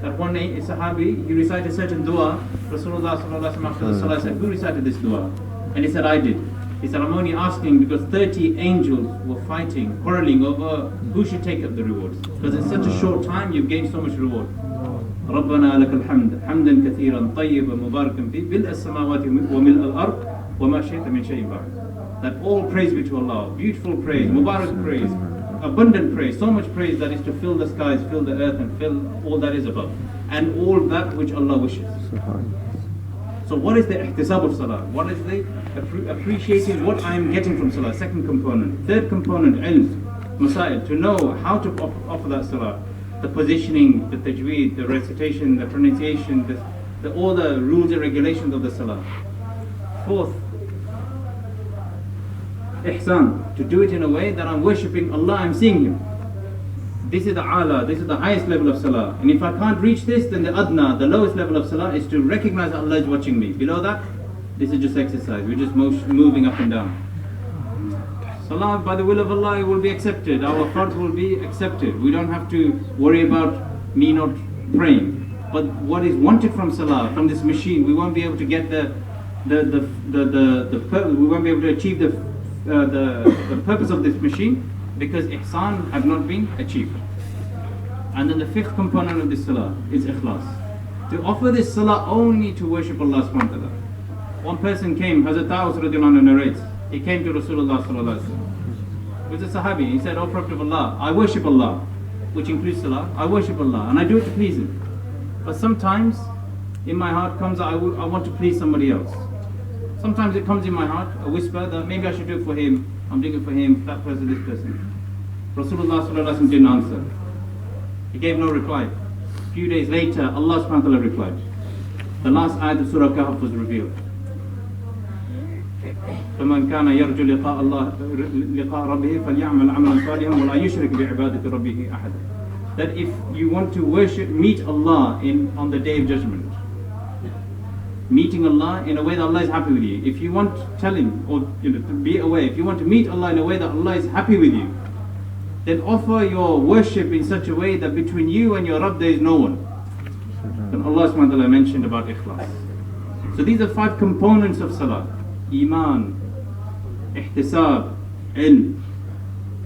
Speaker 3: That one sahabi, he recited a certain dua. Rasulullah sallallahu alaihi wasallam after the salah said, who recited this dua? And he said, I did. He said, I'm only asking because 30 angels were fighting, quarreling over who should take up the rewards. Because in such a short time, you've gained so much reward. ربنا لك الحمد حمدا كثيرا طيبا مباركا فيه ملء السماوات وملء الأرض وما شئت من شيء بعد. That all praise be to Allah, beautiful praise, mubarak praise, abundant praise, so much praise that is to fill the skies, fill the earth, and fill all that is above, and all that which Allah wishes. So what is the ihtisab of salah? What is the appreciating what I am getting from salah? Second component. Third component, ilm, masail, to know how to offer that salah. The positioning, the tajweed, the recitation, the pronunciation, all the rules and regulations of the salah. Fourth, ihsan, to do it in a way that I'm worshipping Allah, I'm seeing Him. This is the ala, this is the highest level of salah. And if I can't reach this, then the adna, the lowest level of salah, is to recognize that Allah is watching me. Below that, this is just exercise. We're just moving up and down. Salah, by the will of Allah, will be accepted. Our fard will be accepted. We don't have to worry about me not praying. But what is wanted from salah, from this machine, we won't be able to get we won't be able to achieve the purpose of this machine, because ihsan have not been achieved. And then the fifth component of this salah is ikhlas. To offer this salah only to worship Allah subhanahu wa ta'ala. One person came, Hazrat Dawah radiallahu anhu narrates, he came to Rasulullah sallallahu alaihi wasallam. He was a sahabi. He said, O Prophet of Allah, I worship Allah, which includes salah. I worship Allah and I do it to please Him. But sometimes in my heart comes, I want to please somebody else. Sometimes it comes in my heart, a whisper that maybe I should do it for him. I'm doing it for him, that person, this person. Rasulullah sallallahu alaihi wasallam didn't answer. He gave no reply. A few days later, Allah subhanahu wa ta'ala replied. The last ayat of Surah Kahf was revealed. فمن كان يرجو لقاء الله لقاء ربه فليعمل عملا صالحا ولا يشرك بعبادة ربه أحدا. That if you want to meet Allah on the day of judgment, meeting Allah in a way that Allah is happy with you. If you want, tell Him, or to be aware, if you want to meet Allah in a way that Allah is happy with you, then offer your worship in such a way that between you and your Rabb there is no one. And Allah subhanahu wa ta'ala mentioned about ikhlas. So these are 5 components of salah: iman, ihtisab, ilm,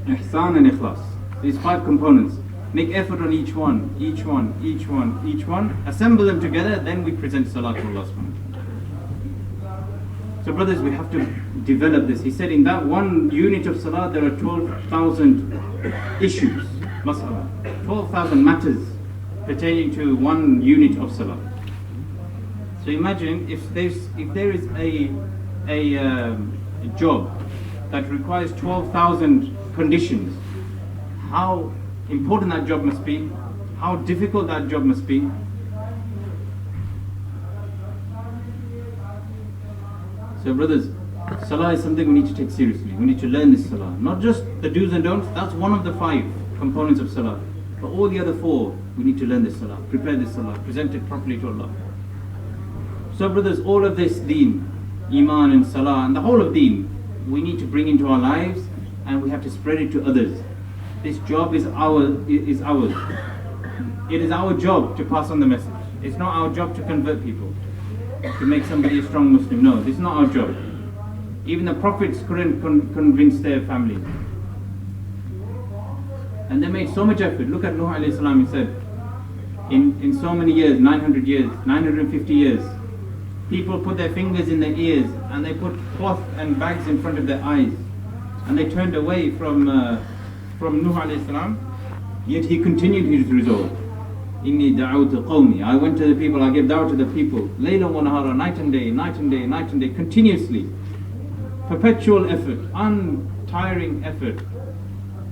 Speaker 3: ihsan and ikhlas. These 5 components. Make effort on each one, each one, each one, each one. Assemble them together, then we present salah to Allah subhanahu wa ta'ala. So brothers, we have to develop this. He said in that one unit of salah there are 12,000 issues, mas'ala, 12,000 matters pertaining to one unit of salah. So imagine if there is a job that requires 12,000 conditions, how important that job must be, how difficult that job must be. So brothers, salah is something we need to take seriously. We need to learn this salah. Not just the do's and don'ts, that's one of the 5 components of salah. But all the other four, we need to learn this salah, prepare this salah, present it properly to Allah. So brothers, all of this deen, iman and salah and the whole of deen, we need to bring into our lives, and we have to spread it to others. This job is ours. It is our job to pass on the message. It's not our job to convert people, to make somebody a strong Muslim. No, this is not our job. Even the prophets couldn't convince their families. And they made so much effort. Look at Nuh alayhi salam, he said, in so many years, 900 years, 950 years, people put their fingers in their ears and they put cloth and bags in front of their eyes, and they turned away from Nuh alayhi salam, yet he continued his resolve. Inni da'awtu qawmi. I went to the people, I gave da'wah to the people, layla wa nahara, night and day, night and day, night and day, continuously. Perpetual effort, untiring effort,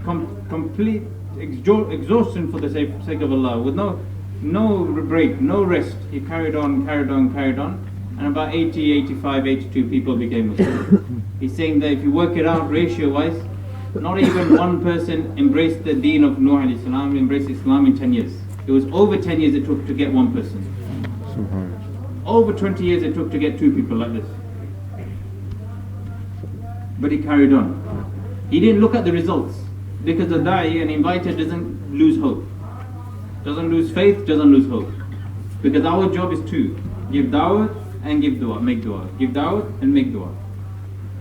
Speaker 3: complete exhaustion for the sake of Allah, with no break, no rest. He carried on, and about 80, 85, 82 people became Muslim. He's saying that if you work it out ratio-wise, not even one person embraced the deen of Nuh alayhi salam, embraced Islam in 10 years. It was over 10 years it took to get one person. Over 20 years it took to get two people like this. But he carried on. He didn't look at the results, because the da'i, an inviter, doesn't lose hope, doesn't lose faith, doesn't lose hope. Because our job is to give da'wah and give dua, make dua. Give da'wah and make dua.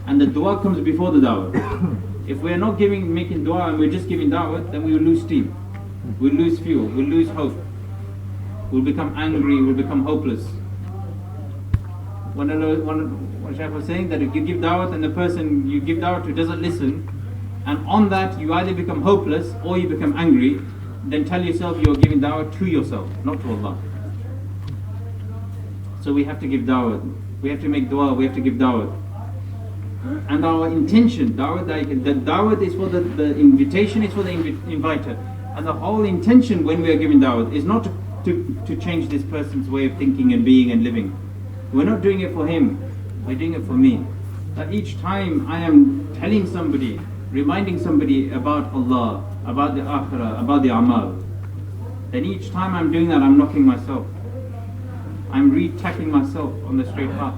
Speaker 3: And the dua comes before the da'wah. If we're not making dua and we're just giving da'wah, then we will lose steam, we'll lose fuel, we'll lose hope, we'll become angry, we'll become hopeless. One Shaykh was saying that if you give da'wah and the person you give da'wah to doesn't listen, and on that you either become hopeless or you become angry, then tell yourself you're giving da'wah to yourself, not to Allah. So we have to give da'wah, we have to make dua, we have to give da'wah. And our intention, da'wah is for the invitation, is for the inviter. And the whole intention when we are giving da'wah is not to change this person's way of thinking and being and living. We're not doing it for him, we're doing it for me. That each time I am telling somebody, reminding somebody about Allah, about the akhirah, about the amal, then each time I'm doing that, I'm knocking myself. I'm re-tapping myself on the straight path.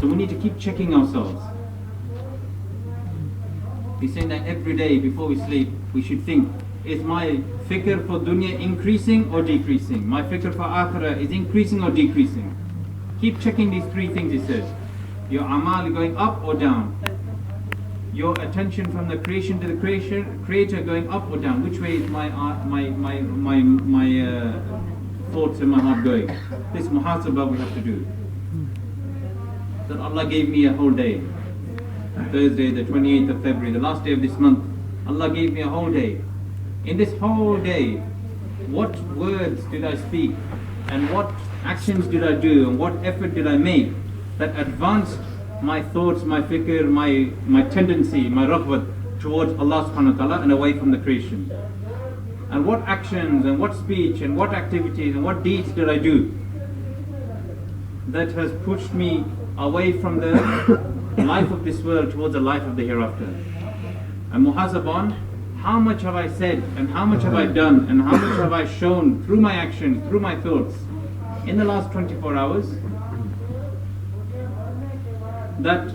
Speaker 3: So we need to keep checking ourselves. He's saying that every day before we sleep, we should think, is my fikr for dunya increasing or decreasing? My fikr for akhirah is increasing or decreasing? Keep checking these three things, he says. Your amal going up or down? Your attention from the creation to the creator going up or down? Which way is my thoughts in my heart going? This muhasabah we have to do. That Allah gave me a whole day. Thursday, the 28th of February, the last day of this month. Allah gave me a whole day. In this whole day, what words did I speak, and what actions did I do, and what effort did I make that advanced my thoughts, my fikr, my tendency, my raghbat towards Allah subhanahu wa ta'ala and away from the creation? And what actions and what speech and what activities and what deeds did I do that has pushed me away from the life of this world towards the life of the hereafter? And muhasabah, how much have I said, and how much have I done, and how much have I shown through my actions, through my thoughts in the last 24 hours that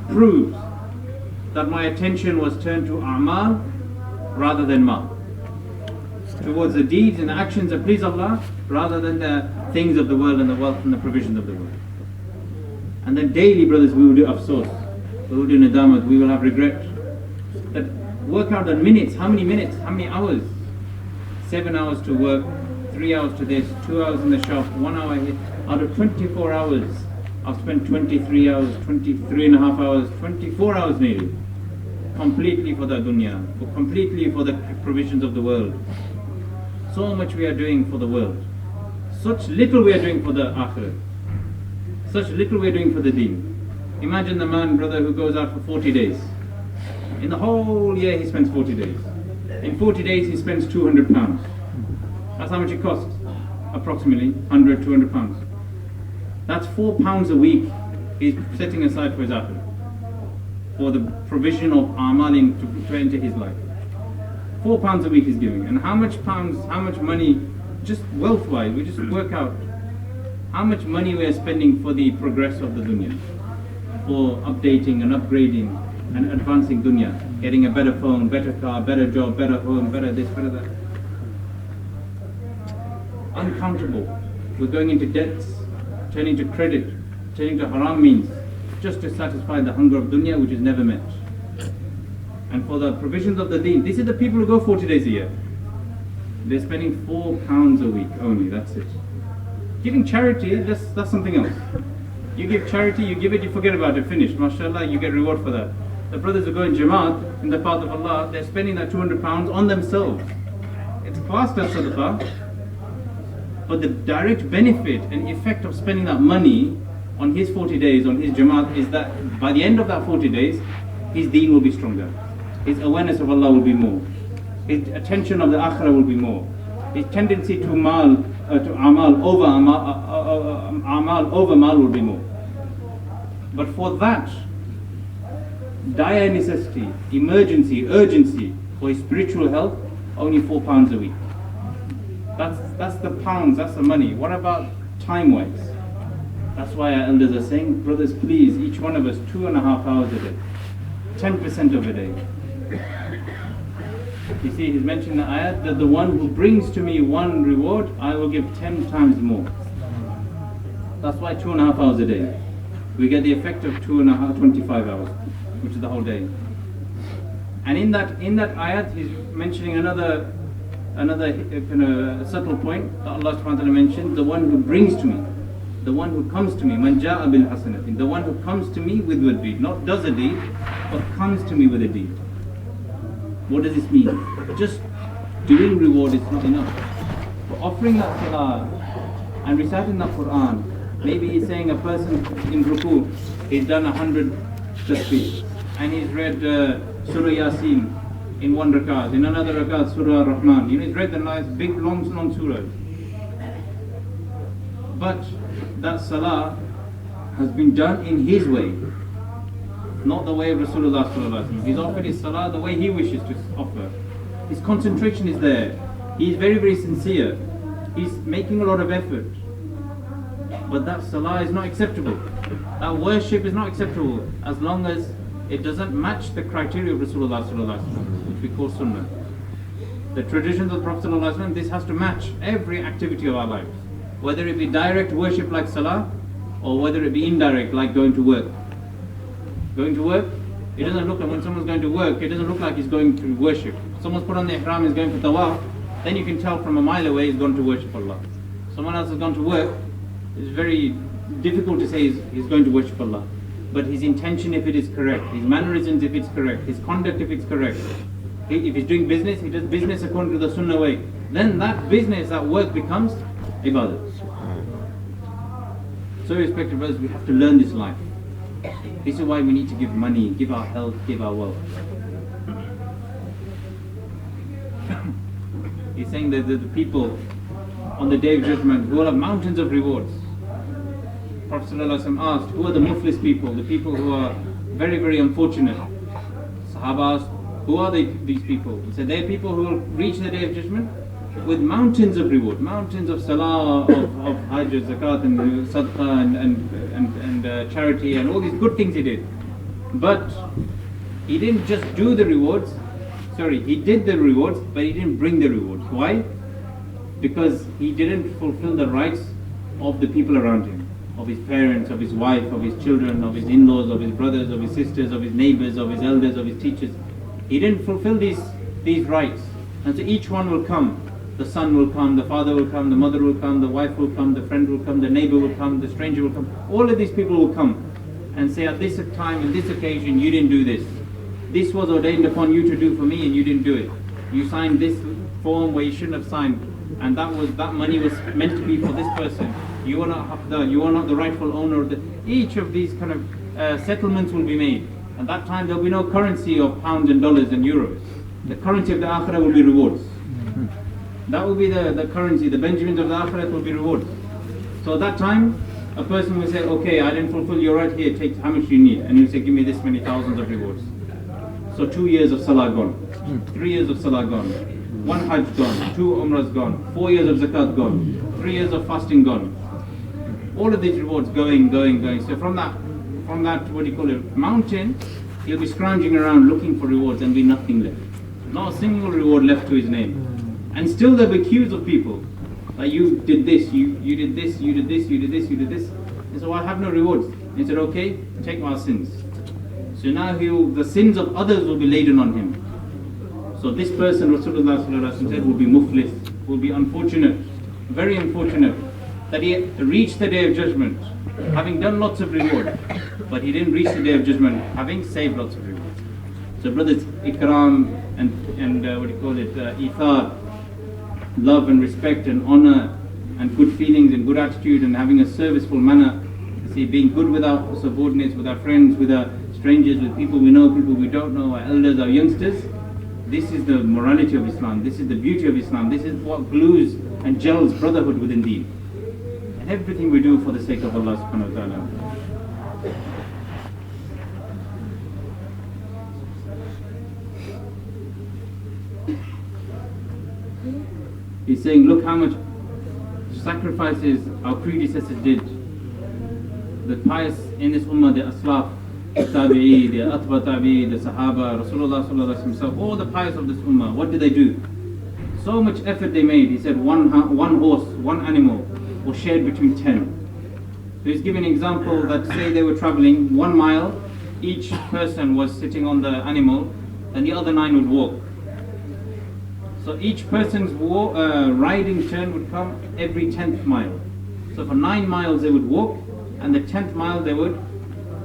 Speaker 3: proves that my attention was turned to a'mal rather than ma, towards the deeds and the actions that please Allah rather than the things of the world and the wealth and the provisions of the world. And then daily, brothers, we will do afsos, we will do nadamat, we will have regret. That work out on minutes, how many hours? 7 hours to work, 3 hours to this, 2 hours in the shop, 1 hour here. Out of 24 hours, I've spent 23 hours, 23 and a half hours, 24 hours nearly, completely for the dunya, completely for the provisions of the world. So much we are doing for the world, such little we are doing for the akhirah, such little we are doing for the deen. Imagine the man, brother, who goes out for 40 days. In the whole year he spends 40 days. In 40 days he spends £200. That's how much it costs, approximately 100, 200 pounds. That's £4 a week he's setting aside for his akhirah, for the provision of amal to enter his life. £4 a week he's giving. And how much pounds, how much money, just wealth-wise, we just work out how much money we are spending for the progress of the dunya, for updating and upgrading and advancing dunya, getting a better phone, better car, better job, better home, better this, better that. Uncountable. We're going into debts, turning to credit, turning to haram means, just to satisfy the hunger of dunya which is never met. And for the provisions of the deen, this is the people who go 40 days a year. They're spending £4 a week only, that's it. Giving charity, that's something else. You give charity, you give it, you forget about it, finished. MashaAllah, you get reward for that. The brothers who go in Jamaat, in the path of Allah, they're spending that £200 on themselves. It's classed as sadaqah, but the direct benefit and effect of spending that money on his 40 days, on his Jamaat, is that by the end of that 40 days, his deen will be stronger. His awareness of Allah will be more. His attention of the akhirah will be more. His tendency to amal over mal will be more. But for that dire necessity, emergency, urgency for his spiritual health, only £4 a week. That's the pounds, that's the money. What about time-wise? That's why our elders are saying, brothers, please, each one of us 2.5 hours a day, 10% of a day. You see, he's mentioned the ayat that the one who brings to me one reward, I will give 10 times more. That's why 2.5 hours a day. We get the effect of 25 hours, which is the whole day. And in that ayat, he's mentioning another kind of subtle point that Allah subhanahu wa ta'ala mentioned, the one who brings to me, the one who comes to me, man ja'a bil hasanatin, the one who comes to me with a deed, not does a deed, but comes to me with a deed. What does this mean? Just doing reward is not enough. For offering that salah and reciting that Qur'an, maybe he's saying a person in ruku, he's done 100 tasbih, and he's read Surah Yasin in one rakat, in another rakat Surah Ar-Rahman. He's read the nice big long surahs. But that salah has been done in his way, not the way of Rasulullah sallallahu alaihi wasallam. He's offered his salah the way he wishes to offer. His concentration is there. He's very, very sincere. He's making a lot of effort. But that salah is not acceptable. That worship is not acceptable as long as it doesn't match the criteria of Rasulullah sallallahu alaihi wasallam, which we call sunnah. The traditions of the Prophet sallallahu alaihi wasallam, this has to match every activity of our lives. Whether it be direct worship like salah, or whether it be indirect like going to work. Going to work, it doesn't look like, when someone's going to work, it doesn't look like he's going to worship. Someone's put on the ihram, he's going for Dawah, then you can tell from a mile away he's gone to worship Allah. Someone else has gone to work, it's very difficult to say he's going to worship Allah. But his intention, if it is correct, his mannerisms, if it's correct, his conduct, if it's correct, if he's doing business, he does business according to the sunnah way, then that business, that work becomes ibadah. So respected brothers, we have to learn this life. This is why we need to give money, give our health, give our wealth. He's saying that the people on the Day of Judgment who will have mountains of rewards. Prophet ﷺ asked, who are the muflis people, the people who are very, very unfortunate? Sahaba asked, who are these people? He said, they are people who will reach the Day of Judgment with mountains of reward, mountains of salah, of hajj, zakat, and sadaqah, and charity, and all these good things he did. But he didn't just do the rewards, he did the rewards, but he didn't bring the rewards. Why? Because he didn't fulfill the rights of the people around him, of his parents, of his wife, of his children, of his in-laws, of his brothers, of his sisters, of his neighbors, of his elders, of his teachers. He didn't fulfill these rights. And so each one will come. The son will come, the father will come, the mother will come, the wife will come, the friend will come, the neighbor will come, the stranger will come. All of these people will come and say, at this time and this occasion you didn't do this. This was ordained upon you to do for me and you didn't do it. You signed this form where you shouldn't have signed, and that money was meant to be for this person. You are not the rightful owner of the. Each of these kind of settlements will be made. At that time there will be no currency of pounds and dollars and euros. The currency of the akhirah will be rewards. That will be the currency, the Benjamins of the Akhirat will be rewards. So at that time, a person will say, okay, I didn't fulfill your right here, take how much you need. And he'll say, give me this many thousands of rewards. So 2 years of Salah gone, 3 years of Salah gone, 1 Hajj gone, 2 Umrahs gone, 4 years of Zakat gone, 3 years of fasting gone. All of these rewards going. So from that, what do you call it, mountain, he'll be scrounging around looking for rewards and be nothing left. Not a single reward left to his name. And still there'll be queues of people. Like, you did this, you did this, you did this, you did this, you did this. He said, well, I have no rewards. He said, okay, take my sins. So now the sins of others will be laden on him. So this person, Rasulullah said, will be muflis, will be unfortunate, very unfortunate, that he reached the day of judgment, having done lots of reward, but he didn't reach the day of judgment, having saved lots of rewards. So brothers, ikram and what do you call it, ithar, love and respect and honor and good feelings and good attitude and having a serviceful manner. See, being good with our subordinates, with our friends, with our strangers, with people we know, people we don't know, our elders, our youngsters. This is the morality of Islam. This is the beauty of Islam. This is what glues and gels brotherhood within Deen. And everything we do for the sake of Allah subhanahu wa ta'ala. He's saying, look how much sacrifices our predecessors did. The pious in this ummah, the aslaf, the tabi'i, the atba tabi'i, the sahaba, Rasulullah sallallahu alaihi wasallam himself, all the pious of this ummah, what did they do? So much effort they made. He said one horse, one animal was shared between 10. So he's giving an example that say they were traveling 1 mile, each person was sitting on the animal, and the other 9 would walk. So each person's riding turn would come every 10th mile. So for 9 miles they would walk, and the 10th mile they would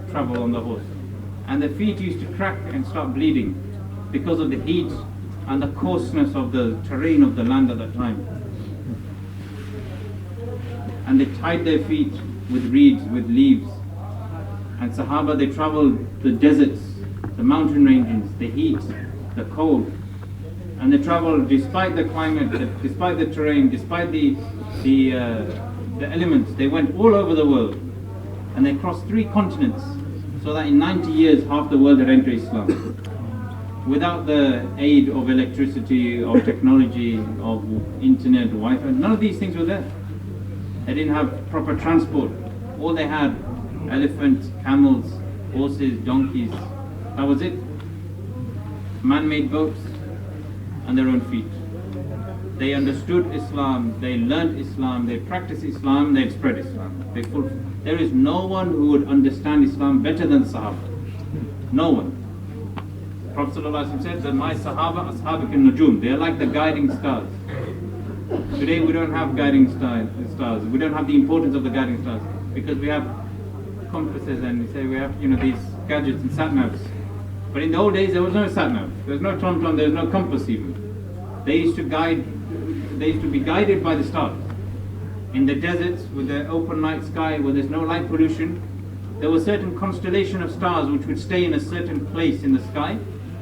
Speaker 3: travel on the horse. And their feet used to crack and start bleeding because of the heat and the coarseness of the terrain of the land at that time. And they tied their feet with reeds, with leaves. And Sahaba, they traveled the deserts, the mountain ranges, the heat, the cold. And they traveled despite the climate, despite the terrain, despite the elements. They went all over the world. And they crossed 3 continents, so that in 90 years half the world had entered Islam. Without the aid of electricity, of technology, of internet, Wi-Fi, none of these things were there. They didn't have proper transport. All they had, elephants, camels, horses, donkeys. That was it. Man-made boats and their own feet. They understood Islam, they learned Islam, they practiced Islam, they spread Islam. There is no one who would understand Islam better than Sahaba. No one. Prophet ﷺ said that my Sahaba, Ashabik al-Najum, they are like the guiding stars. Today we don't have guiding stars. We don't have the importance of the guiding stars because we have compasses and we say we have these gadgets and sat-navs. But in the old days there was no sat-nav, there was no tom-tom, there was no compass even. They used to be guided by the stars. In the deserts with the open night sky where there's no light pollution, there was a certain constellation of stars which would stay in a certain place in the sky,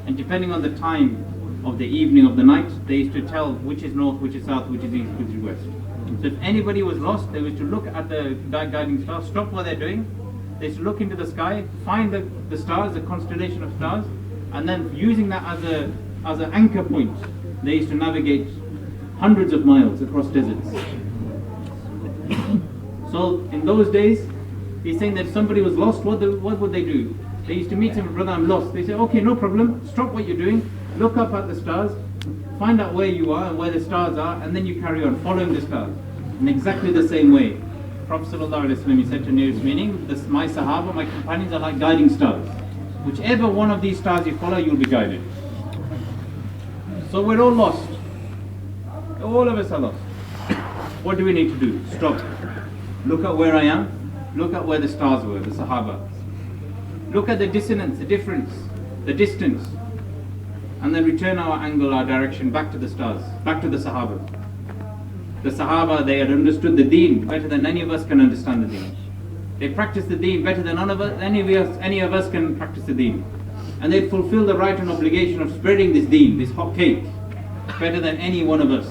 Speaker 3: and depending on the time of the evening of the night, they used to tell which is north, which is south, which is east, which is west. So if anybody was lost, they was to look at the guiding stars, stop what they're doing, they used to look into the sky, find the stars, the constellation of stars, and then using that as an anchor point, they used to navigate hundreds of miles across deserts. So in those days, he's saying that if somebody was lost, what would they do? They used to meet him, brother, I'm lost. They say, okay, no problem, stop what you're doing, look up at the stars, find out where you are and where the stars are, and then you carry on following the stars. In exactly the same way. Prophet ﷺ, he said to nearest meaning, my Sahaba, my companions are like guiding stars. Whichever one of these stars you follow, you'll be guided. So we're all lost. All of us are lost. What do we need to do? Stop. Look at where I am. Look at where the stars were, the Sahaba. Look at the dissonance, the difference, the distance. And then return our angle, our direction back to the stars, back to the Sahaba. The Sahaba, they had understood the Deen better than any of us can understand the Deen. They practiced the Deen better than any of us can practice the Deen. And they fulfilled the right and obligation of spreading this Deen, this hot cake, better than any one of us.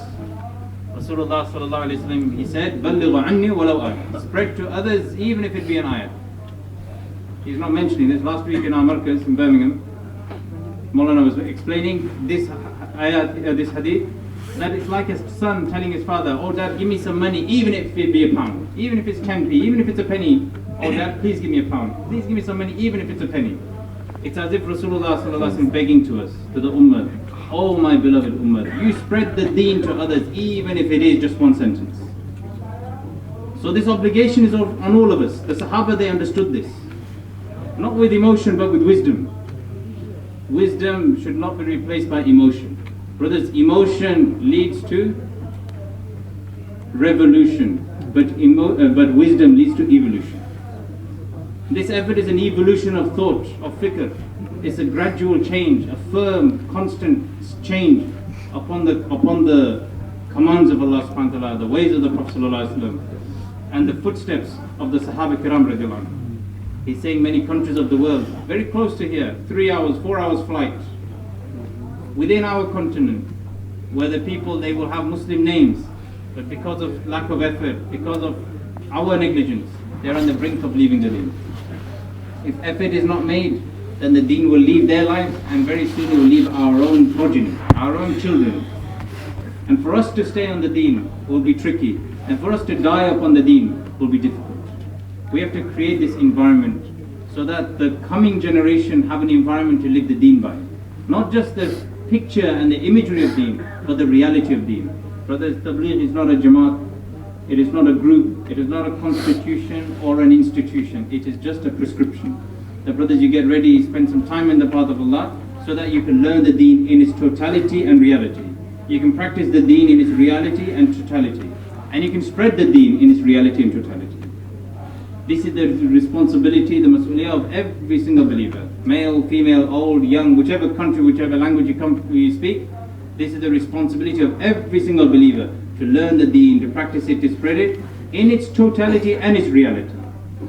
Speaker 3: Rasulullah sallallahu alaihi wasallam, he said, "Ballighu anni walau ayat." Spread to others, even if it be an ayat. He's not mentioning this. Last week in our Markaz in Birmingham, Maulana was explaining this ayat, this hadith, that it's like a son telling his father, oh dad, give me some money, even if it be a pound, even if it's 10p, even if it's a penny. Oh dad, please give me a pound, please give me some money, even if it's a penny. It's as if Rasulullah sallallahu alaihi wasallam begging to us, to the Ummah, oh my beloved Ummah, you spread the Deen to others, even if it is just one sentence. So this obligation is on all of us. The Sahaba, they understood this. Not with emotion, but with wisdom. Wisdom should not be replaced by emotion. Brothers, emotion leads to revolution, but wisdom leads to evolution. This effort is an evolution of thought, of fikr. It's a gradual change, a firm, constant change upon the commands of Allah subhanahu wa ta'ala, the ways of the Prophet sallallahu alaihi wasallam, and the footsteps of the Sahaba Kiram radiallahu anhu. He's saying many countries of the world, very close to here, 3 hours, 4 hours flight, within our continent, where the people, they will have Muslim names, but because of lack of effort, because of our negligence, they're on the brink of leaving the Deen. If effort is not made, then the Deen will leave their lives, and very soon it will leave our own progeny, our own children. And for us to stay on the Deen will be tricky, and for us to die upon the Deen will be difficult. We have to create this environment so that the coming generation have an environment to live the Deen by. Not just the picture and the imagery of Deen, but the reality of Deen. Brothers, Tabligh is not a Jamaat, it is not a group, it is not a constitution or an institution, it is just a prescription. The brothers, you get ready, spend some time in the path of Allah so that you can learn the Deen in its totality and reality. You can practice the Deen in its reality and totality. And you can spread the Deen in its reality and totality. This is the responsibility, the mas'uliyah of every single believer. Male, female, old, young, whichever country, whichever language you speak. This is the responsibility of every single believer to learn the Deen, to practice it, to spread it in its totality and its reality.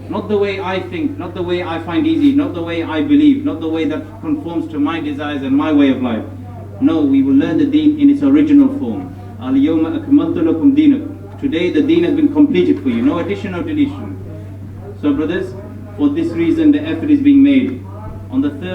Speaker 3: Not the way I think, not the way I find easy, not the way I believe, not the way that conforms to my desires and my way of life. No, we will learn the Deen in its original form. Al-yawma akmaltu lakum deenakum. Today the Deen has been completed for you, no addition or deletion. So brothers, for this reason the effort is being made. On the third